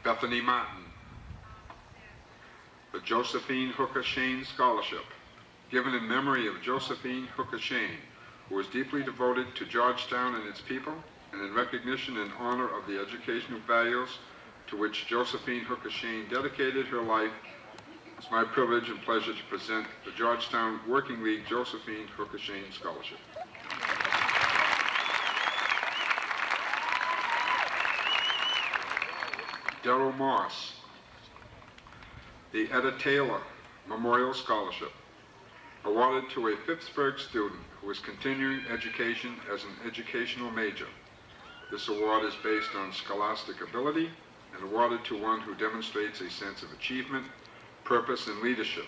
Bethany Martin. The Josephine Hooker Shane Scholarship, given in memory of Josephine Hooker Shane, who was deeply devoted to Georgetown and its people, and in recognition and honor of the educational values to which Josephine Hooker Shane dedicated her life, it's my privilege and pleasure to present the Georgetown Working League Josephine Hooker Shane Scholarship. Darrell Moss. The Etta Taylor Memorial Scholarship, awarded to a Pittsburgh student who is continuing education as an educational major. This award is based on scholastic ability and awarded to one who demonstrates a sense of achievement, purpose, and leadership,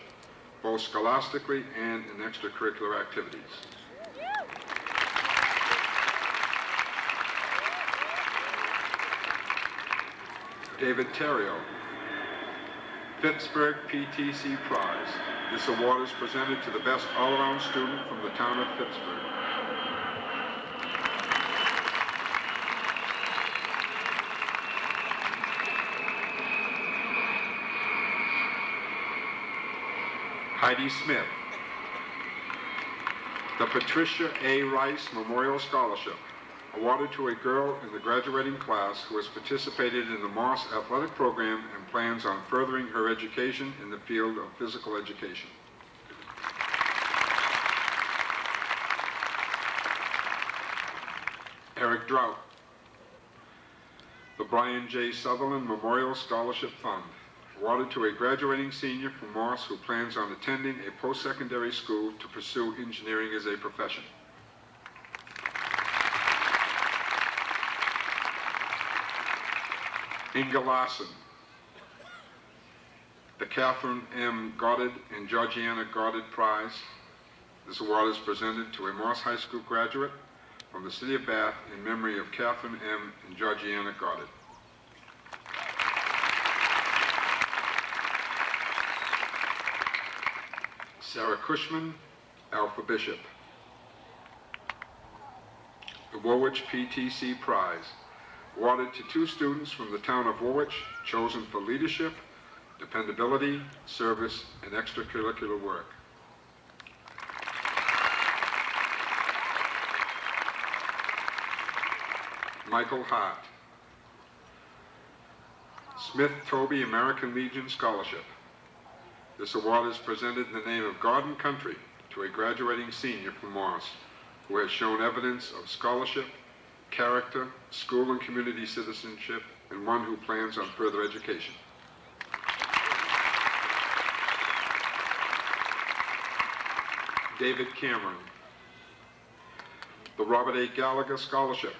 both scholastically and in extracurricular activities. David Terrio. Pittsburgh PTC Prize. This award is presented to the best all-around student from the town of Pittsburgh. Heidi Smith. The Patricia A. Rice Memorial Scholarship, awarded to a girl in the graduating class who has participated in the Morse athletic program and plans on furthering her education in the field of physical education. Eric Drought. The Brian J. Sutherland Memorial Scholarship Fund, awarded to a graduating senior from Morse who plans on attending a post-secondary school to pursue engineering as a profession. Inga Larson. The Catherine M. Goddard and Georgiana Goddard Prize. This award is presented to a Morse High School graduate from the city of Bath in memory of Catherine M. and Georgiana Goddard. Sarah Cushman, Alpha Bishop. The Warwich PTC Prize, awarded to two students from the town of Warwich, chosen for leadership, dependability, service, and extracurricular work. Michael Hart. Smith Toby American Legion Scholarship. This award is presented in the name of God and Country to a graduating senior from Morse who has shown evidence of scholarship, character, school and community citizenship, and one who plans on further education. David Cameron. The Robert A. Gallagher Scholarship,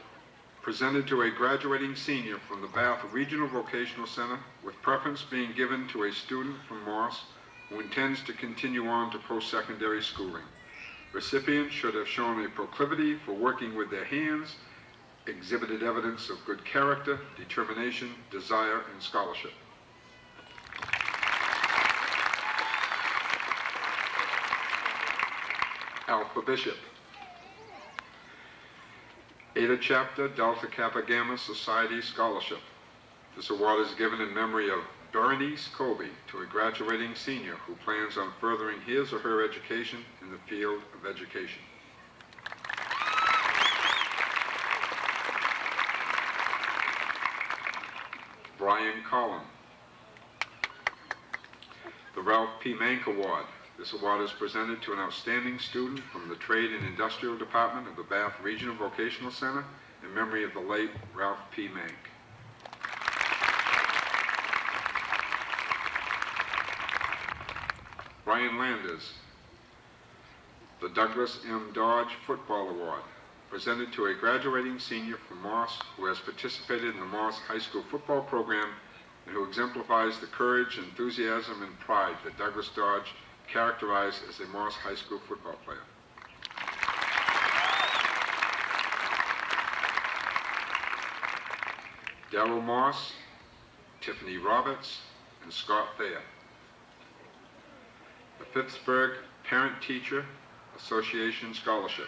presented to a graduating senior from the Bath Regional Vocational Center, with preference being given to a student from Morse who intends to continue on to post-secondary schooling. Recipients should have shown a proclivity for working with their hands, exhibited evidence of good character, determination, desire, and scholarship. Alpha Bishop. Ada Chapter Delta Kappa Gamma Society Scholarship. This award is given in memory of Berenice Colby to a graduating senior who plans on furthering his or her education in the field of education. Brian Collin. The Ralph P. Mank Award. This award is presented to an outstanding student from the Trade and Industrial Department of the Bath Regional Vocational Center in memory of the late Ralph P. Mank. Brian Landers. The Douglas M. Dodge Football Award, presented to a graduating senior from Morse who has participated in the Morse High School football program and who exemplifies the courage, enthusiasm, and pride that Douglas Dodge characterized as a Morse High School football player. Darrell Moss, Tiffany Roberts, and Scott Thayer. The Pittsburgh Parent-Teacher Association Scholarship,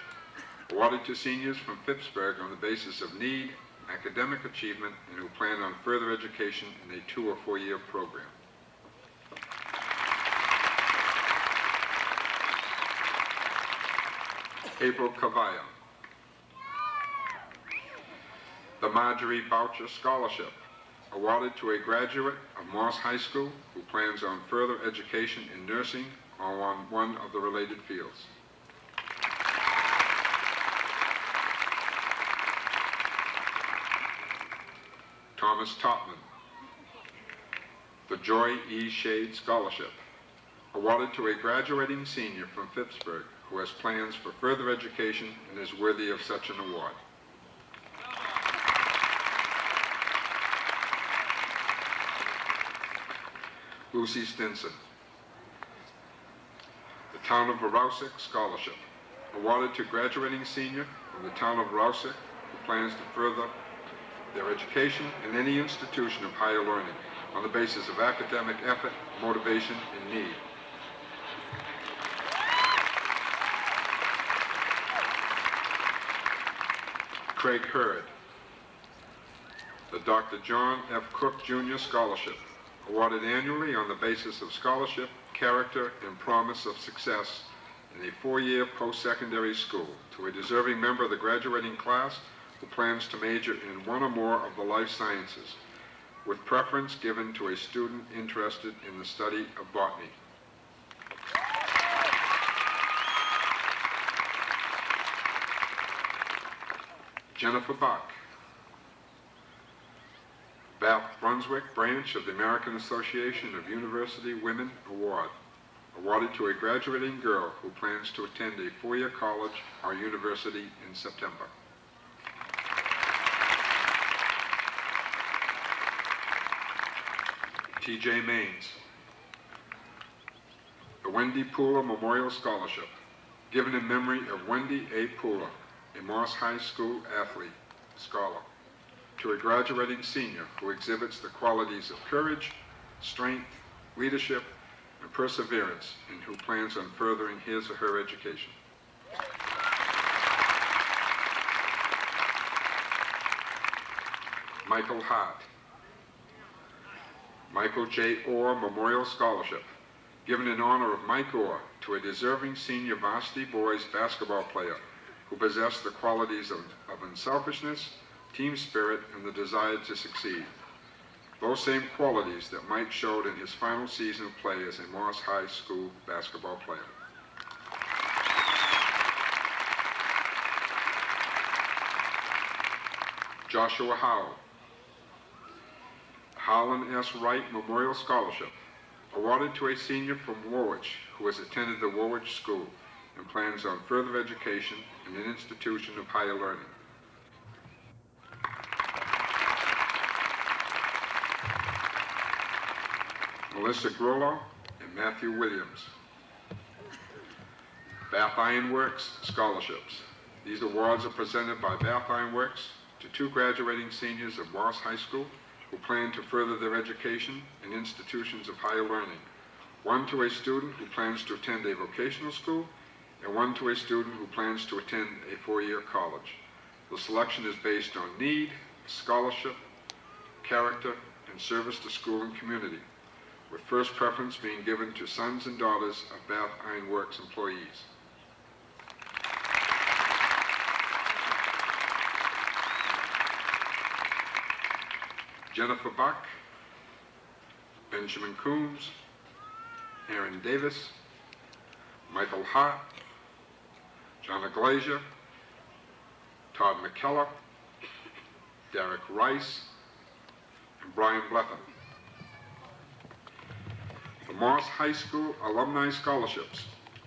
awarded to seniors from Pittsburgh on the basis of need, academic achievement, and who plan on further education in a 2- or 4-year program. April Cavallo. The Marjorie Boucher Scholarship, awarded to a graduate of Morse High School who plans on further education in nursing or on one of the related fields. Thomas Topman. The Joy E. Shade Scholarship, awarded to a graduating senior from Pittsburgh who has plans for further education and is worthy of such an award. Lucy Stinson. The Town of Rouseck Scholarship, awarded to graduating senior from the Town of Rouseck who plans to further their education in any institution of higher learning on the basis of academic effort, motivation, and need. Craig Hurd. The Dr. John F. Cook Jr. Scholarship, awarded annually on the basis of scholarship, character, and promise of success in a 4-year post-secondary school to a deserving member of the graduating class who plans to major in one or more of the life sciences, with preference given to a student interested in the study of botany. Jennifer Buck. Bath Brunswick branch of the American Association of University Women Award, awarded to a graduating girl who plans to attend a 4-year college or university in September. T.J. Maines. The Wendy Pooler Memorial Scholarship, given in memory of Wendy A. Pooler, a Morse High School athlete, scholar, to a graduating senior who exhibits the qualities of courage, strength, leadership, and perseverance, and who plans on furthering his or her education. Michael Hart. Michael J. Orr Memorial Scholarship, given in honor of Mike Orr to a deserving senior varsity boys basketball player who possessed the qualities of unselfishness, team spirit, and the desire to succeed. those same qualities that Mike showed in his final season of play as a Morse High School basketball player. Joshua Howell, Harlan S. Wright Memorial Scholarship, awarded to a senior from Warwick who has attended the Warwick School and plans on further education in an institution of higher learning. Melissa Grollo and Matthew Williams, Bath Iron Works Scholarships. These awards are presented by Bath Iron Works to two graduating seniors of Morse High School who plan to further their education in institutions of higher learning. One to a student who plans to attend a vocational school, and one to a student who plans to attend a four-year college. The selection is based on need, scholarship, character, and service to school and community, with first preference being given to sons and daughters of Bath Iron Works employees. Jennifer Buck, Benjamin Coombs, Aaron Davis, Michael Hart, Jonna Glazier, Todd McKellar, Derek Rice, and Brian Bletham. The Morse High School Alumni Scholarships,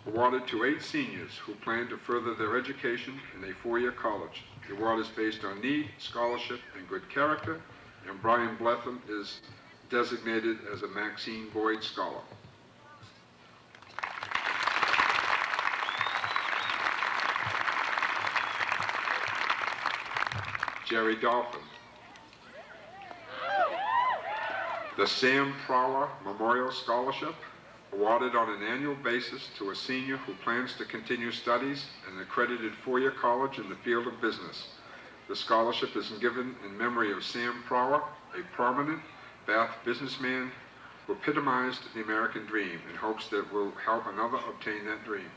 awarded to 8 seniors who plan to further their education in a four-year college. The award is based on need, scholarship, and good character, and Brian Bletham is designated as a Maxine Boyd Scholar. Jerry Dolphin. The Sam Prowler Memorial Scholarship, awarded on an annual basis to a senior who plans to continue studies in an accredited four-year college in the field of business. The scholarship is given in memory of Sam Prowler, a prominent Bath businessman who epitomized the American dream, in hopes that it will help another obtain that dream.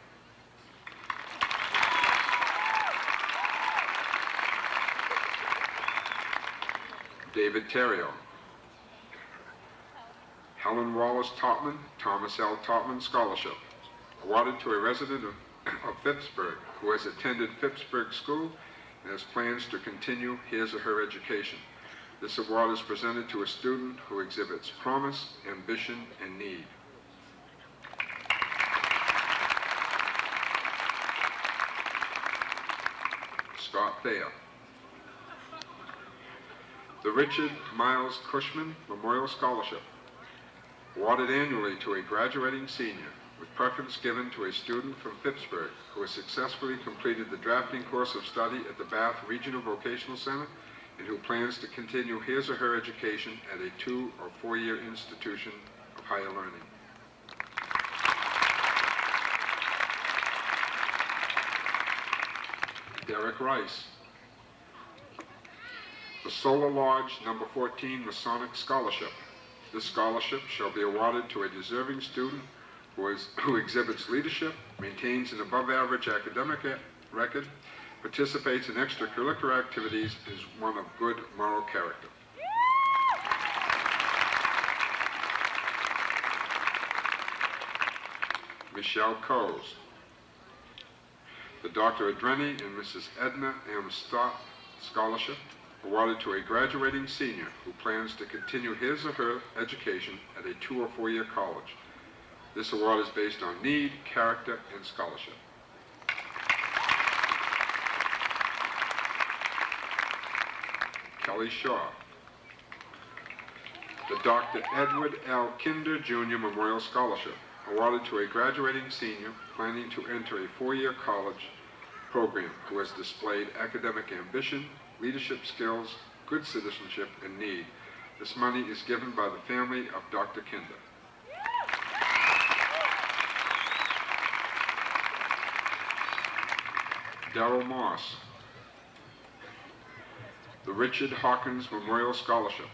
David Terrio. Helen Wallace Topman, Thomas L. Topman Scholarship, awarded to a resident of Phippsburg who has attended Phippsburg School and has plans to continue his or her education. This award is presented to a student who exhibits promise, ambition, and need. Scott Thayer. The Richard Miles Cushman Memorial Scholarship, awarded annually to a graduating senior, with preference given to a student from Phippsburg who has successfully completed the drafting course of study at the Bath Regional Vocational Center and who plans to continue his or her education at a 2- or 4-year institution of higher learning. Derek Rice. The Solar Lodge No. 14 Masonic Scholarship. This scholarship shall be awarded to a deserving student who exhibits leadership, maintains an above-average academic record, participates in extracurricular activities, and is one of good moral character. Michelle Coase. The Dr. Adreni and Mrs. Edna M. Stott Scholarship, awarded to a graduating senior who plans to continue his or her education at a 2- or 4-year college. This award is based on need, character, and scholarship. Kelly Shaw. The Dr. Edward L. Kinder Jr. Memorial Scholarship, awarded to a graduating senior planning to enter a 4-year college program who has displayed academic ambition, leadership skills, good citizenship, and need. This money is given by the family of Dr. Kinder. Darrell Moss. The Richard Hawkins Memorial Scholarship,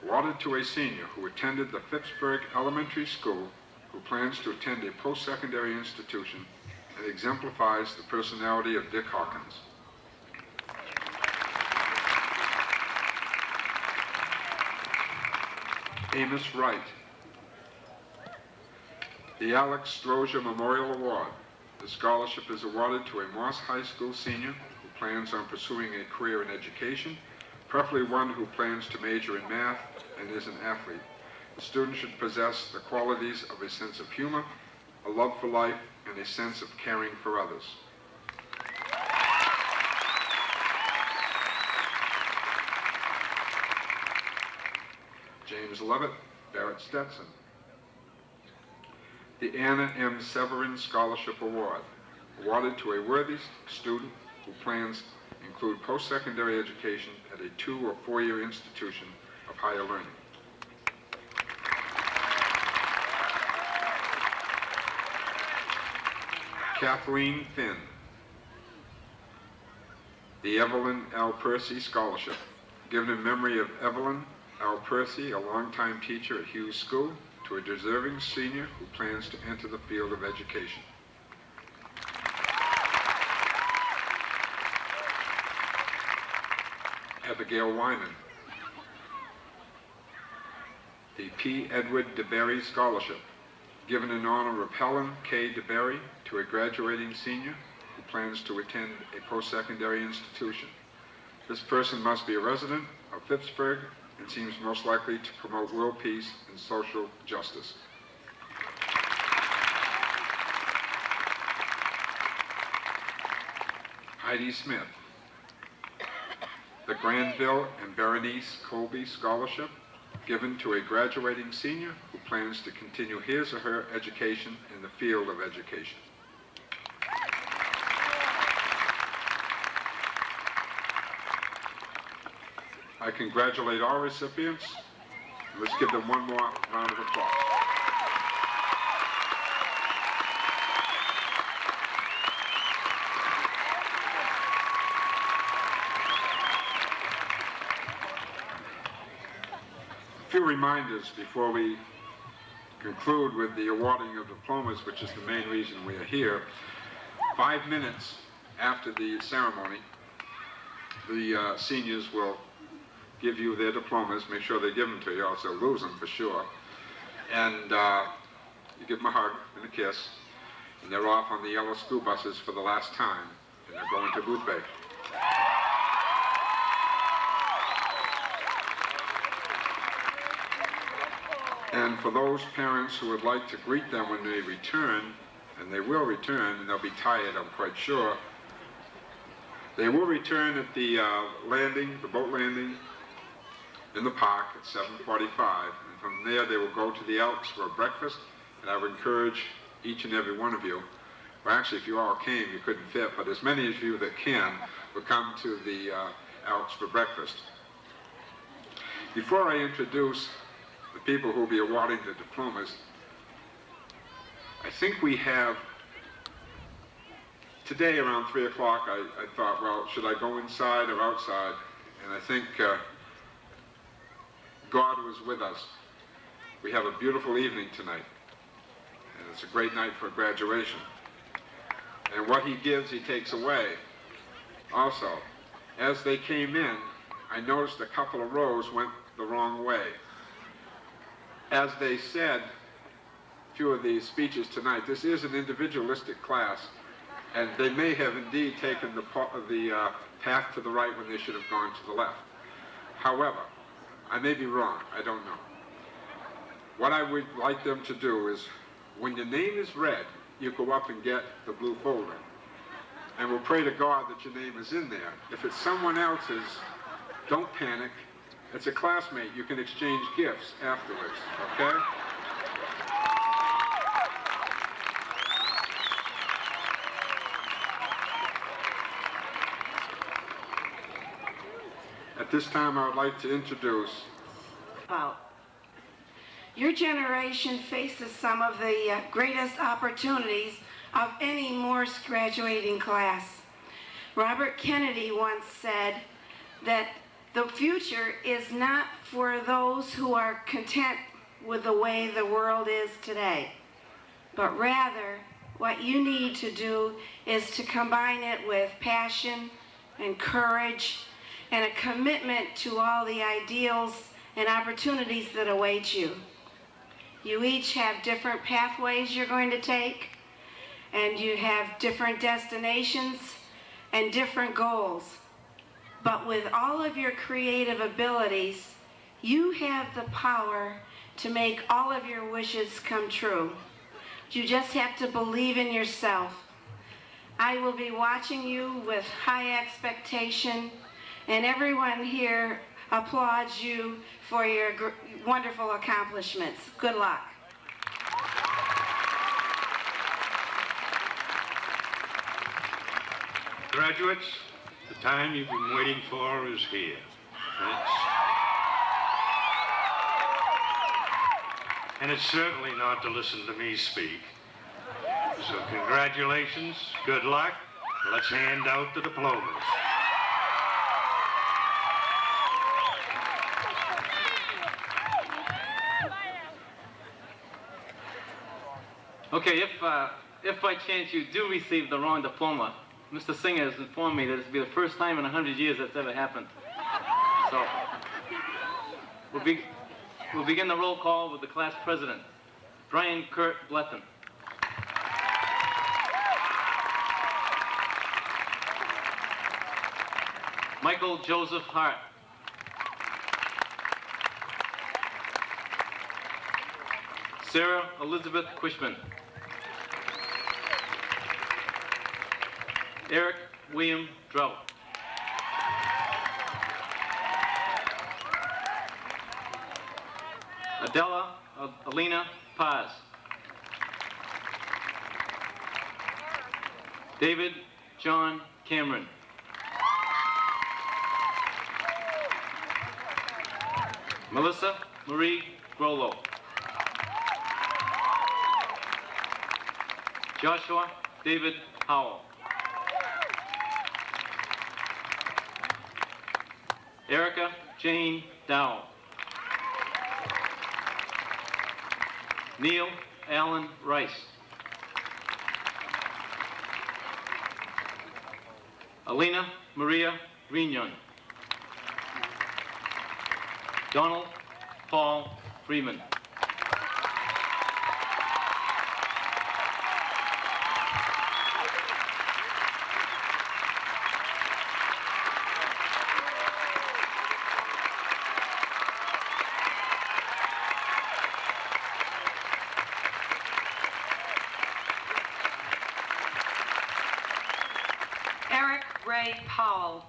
awarded to a senior who attended the Phippsburg Elementary School, who plans to attend a post-secondary institution and exemplifies the personality of Dick Hawkins. Amos Wright. The Alex Strozier Memorial Award. The scholarship is awarded to a Morse High School senior who plans on pursuing a career in education, preferably one who plans to major in math and is an athlete. The student should possess the qualities of a sense of humor, a love for life, and a sense of caring for others. James Levitt, Barrett Stetson. The Anna M. Severin Scholarship Award, awarded to a worthy student who plans include post-secondary education at a 2- or 4-year institution of higher learning. Kathleen Finn. The Evelyn L. Percy Scholarship, given in memory of Evelyn L. Percy, a longtime teacher at Hughes School, to a deserving senior who plans to enter the field of education. Abigail Wyman. The P. Edward DeBerry Scholarship, given in honor of Helen K. DeBerry, to a graduating senior who plans to attend a post-secondary institution. This person must be a resident of Phippsburg and seems most likely to promote world peace and social justice. Heidi Smith. The Granville and Berenice Colby Scholarship, given to a graduating senior who plans to continue his or her education in the field of education. I congratulate all recipients. Let's give them one more round of applause. A few reminders before we conclude with the awarding of diplomas, which is the main reason we are here. 5 minutes after the ceremony, the seniors will give you their diplomas. Make sure they give them to you, else they'll lose them for sure. And you give them a hug and a kiss, and they're off on the yellow school buses for the last time, and they're going to Booth Bay. And for those parents who would like to greet them when they return, and they will return, and they'll be tired, I'm quite sure, they will return at the landing, the boat landing, in the park at 7:45, and from there they will go to the Elks for a breakfast, and I would encourage each and every one of you, well actually if you all came you couldn't fit, but as many of you that can will come to the Elks for breakfast. Before I introduce the people who will be awarding the diplomas, I think we have, today around 3 o'clock I thought, well, should I go inside or outside? And I think God was with us. We have a beautiful evening tonight, and it's a great night for graduation. And what he gives, he takes away. Also, as they came in, I noticed a couple of rows went the wrong way. As they said, a few of these speeches tonight, this is an individualistic class, and they may have indeed taken the path to the right when they should have gone to the left. However, I may be wrong, I don't know. What I would like them to do is, when your name is read, you go up and get the blue folder. And we'll pray to God that your name is in there. If it's someone else's, don't panic. It's a classmate. You can exchange gifts afterwards, okay? At this time, I would like to introduce. Your generation faces some of the greatest opportunities of any Morse graduating class. Robert Kennedy once said that the future is not for those who are content with the way the world is today, but rather what you need to do is to combine it with passion and courage and a commitment to all the ideals and opportunities that await you. You each have different pathways you're going to take, and you have different destinations and different goals. But with all of your creative abilities, you have the power to make all of your wishes come true. You just have to believe in yourself. I will be watching you with high expectation, and everyone here applauds you for your wonderful accomplishments. Good luck. Graduates, the time you've been waiting for is here. And it's certainly not to listen to me speak. So congratulations, good luck. Let's hand out the diplomas. Okay, if by chance you do receive the wrong diploma, Mr. Singer has informed me that it's be the first time in 100 years that's ever happened. So, we'll begin the roll call with the class president, Brian Kurt Bletton. Michael Joseph Hart. Sarah Elizabeth Quishman. Eric William Drought. Adela Alina Paz. David John Cameron. Melissa Marie Grollo. Joshua David Howell. Erica Jane Dowell. Neil Allen Rice. Alina Maria Grignon. Donald Paul Freeman. Eric Ray Powell.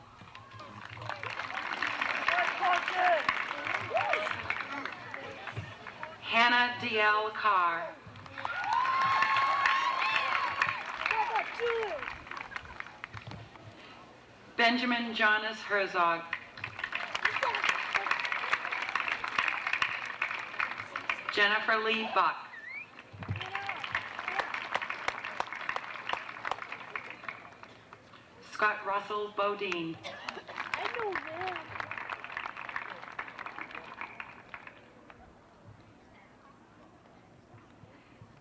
Hannah D.L. Carr. Benjamin Jonas Herzog. Jennifer Lee Buck. Scott Russell Bodine.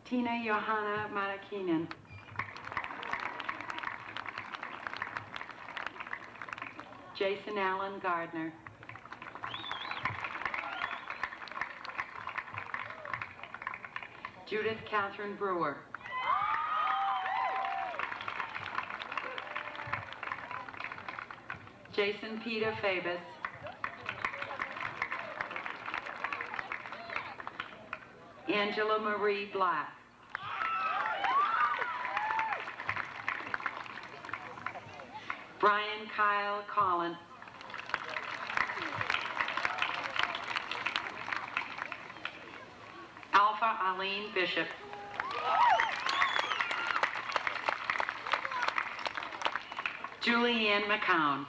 Tina Johanna Marakinen. Jason Allen Gardner. Judith Catherine Brewer. Jason Peter Fabus. Angela Marie Black. Brian Kyle Collin. Alpha Arlene Bishop. Julianne McCown.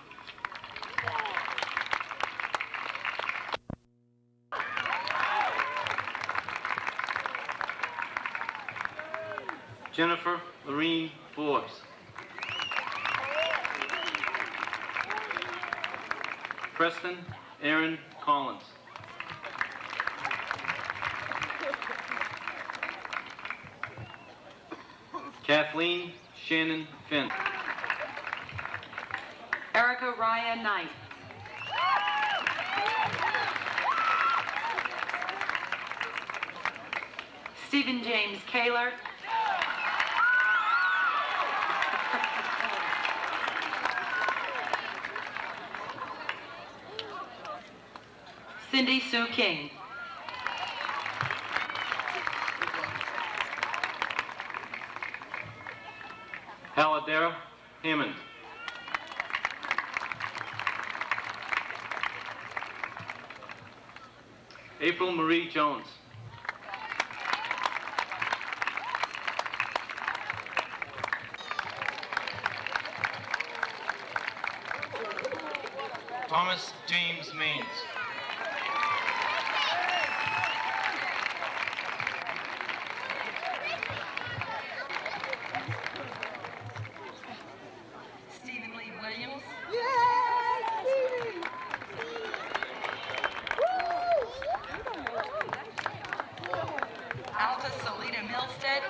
Jennifer Lorene Forbes. Preston Aaron Collins. Kathleen Shannon Finn. Erica Ryan Knight. Stephen James Kaler. Cindy Sue King. Haladera Hammond. April Marie Jones. Thomas James Maines. Stephen Lee Williams. Alta Salida Milstead.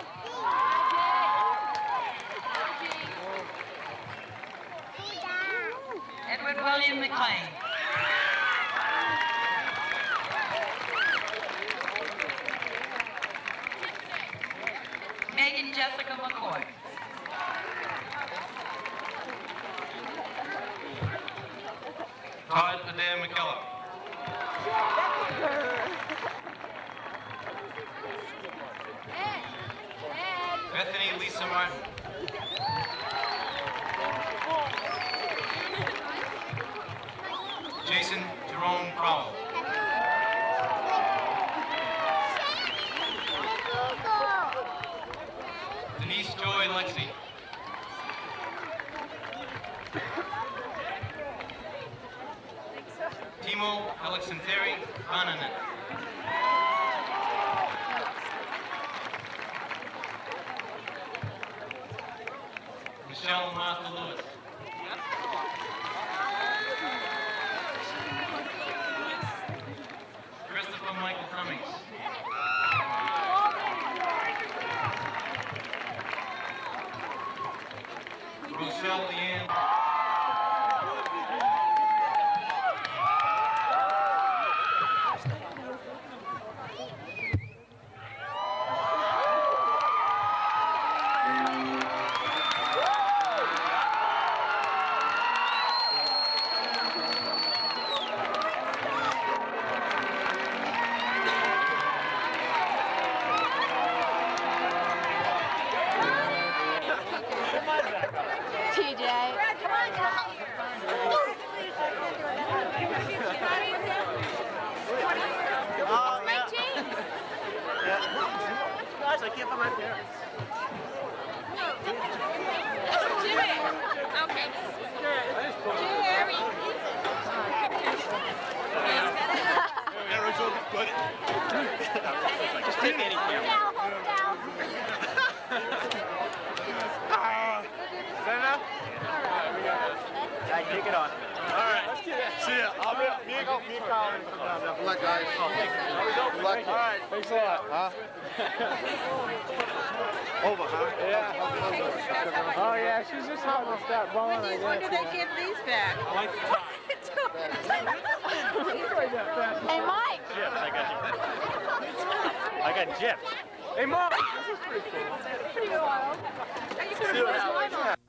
Edward William McLean. Megan Jessica McCoy. Todd Adair McKellar. Bethany Lisa Martin. Jason Jerome Crowell. Denise Joy Lexi. Timo Alexanderi Ananen. Michelle Martha Lewis. Christopher Michael Cummings. Rochelle Leanne. I can't find my parents. Jimmy! Okay. Jerry! Just take any camera. Is that enough? Alright, we got this. Guy, take it on. Alright. See ya. Me and Colin come down. Good luck, guys. Good luck. Alright. Thanks a lot. Huh? Over, huh? Yeah. Oh, yeah. She's just having to start blowing, I guess. When do they give these back? I like the time. Hey, Mike! Gyps, I got you. I got gyps. Hey, Mom! This is pretty cool. Pretty wild. Are you going to See what happens.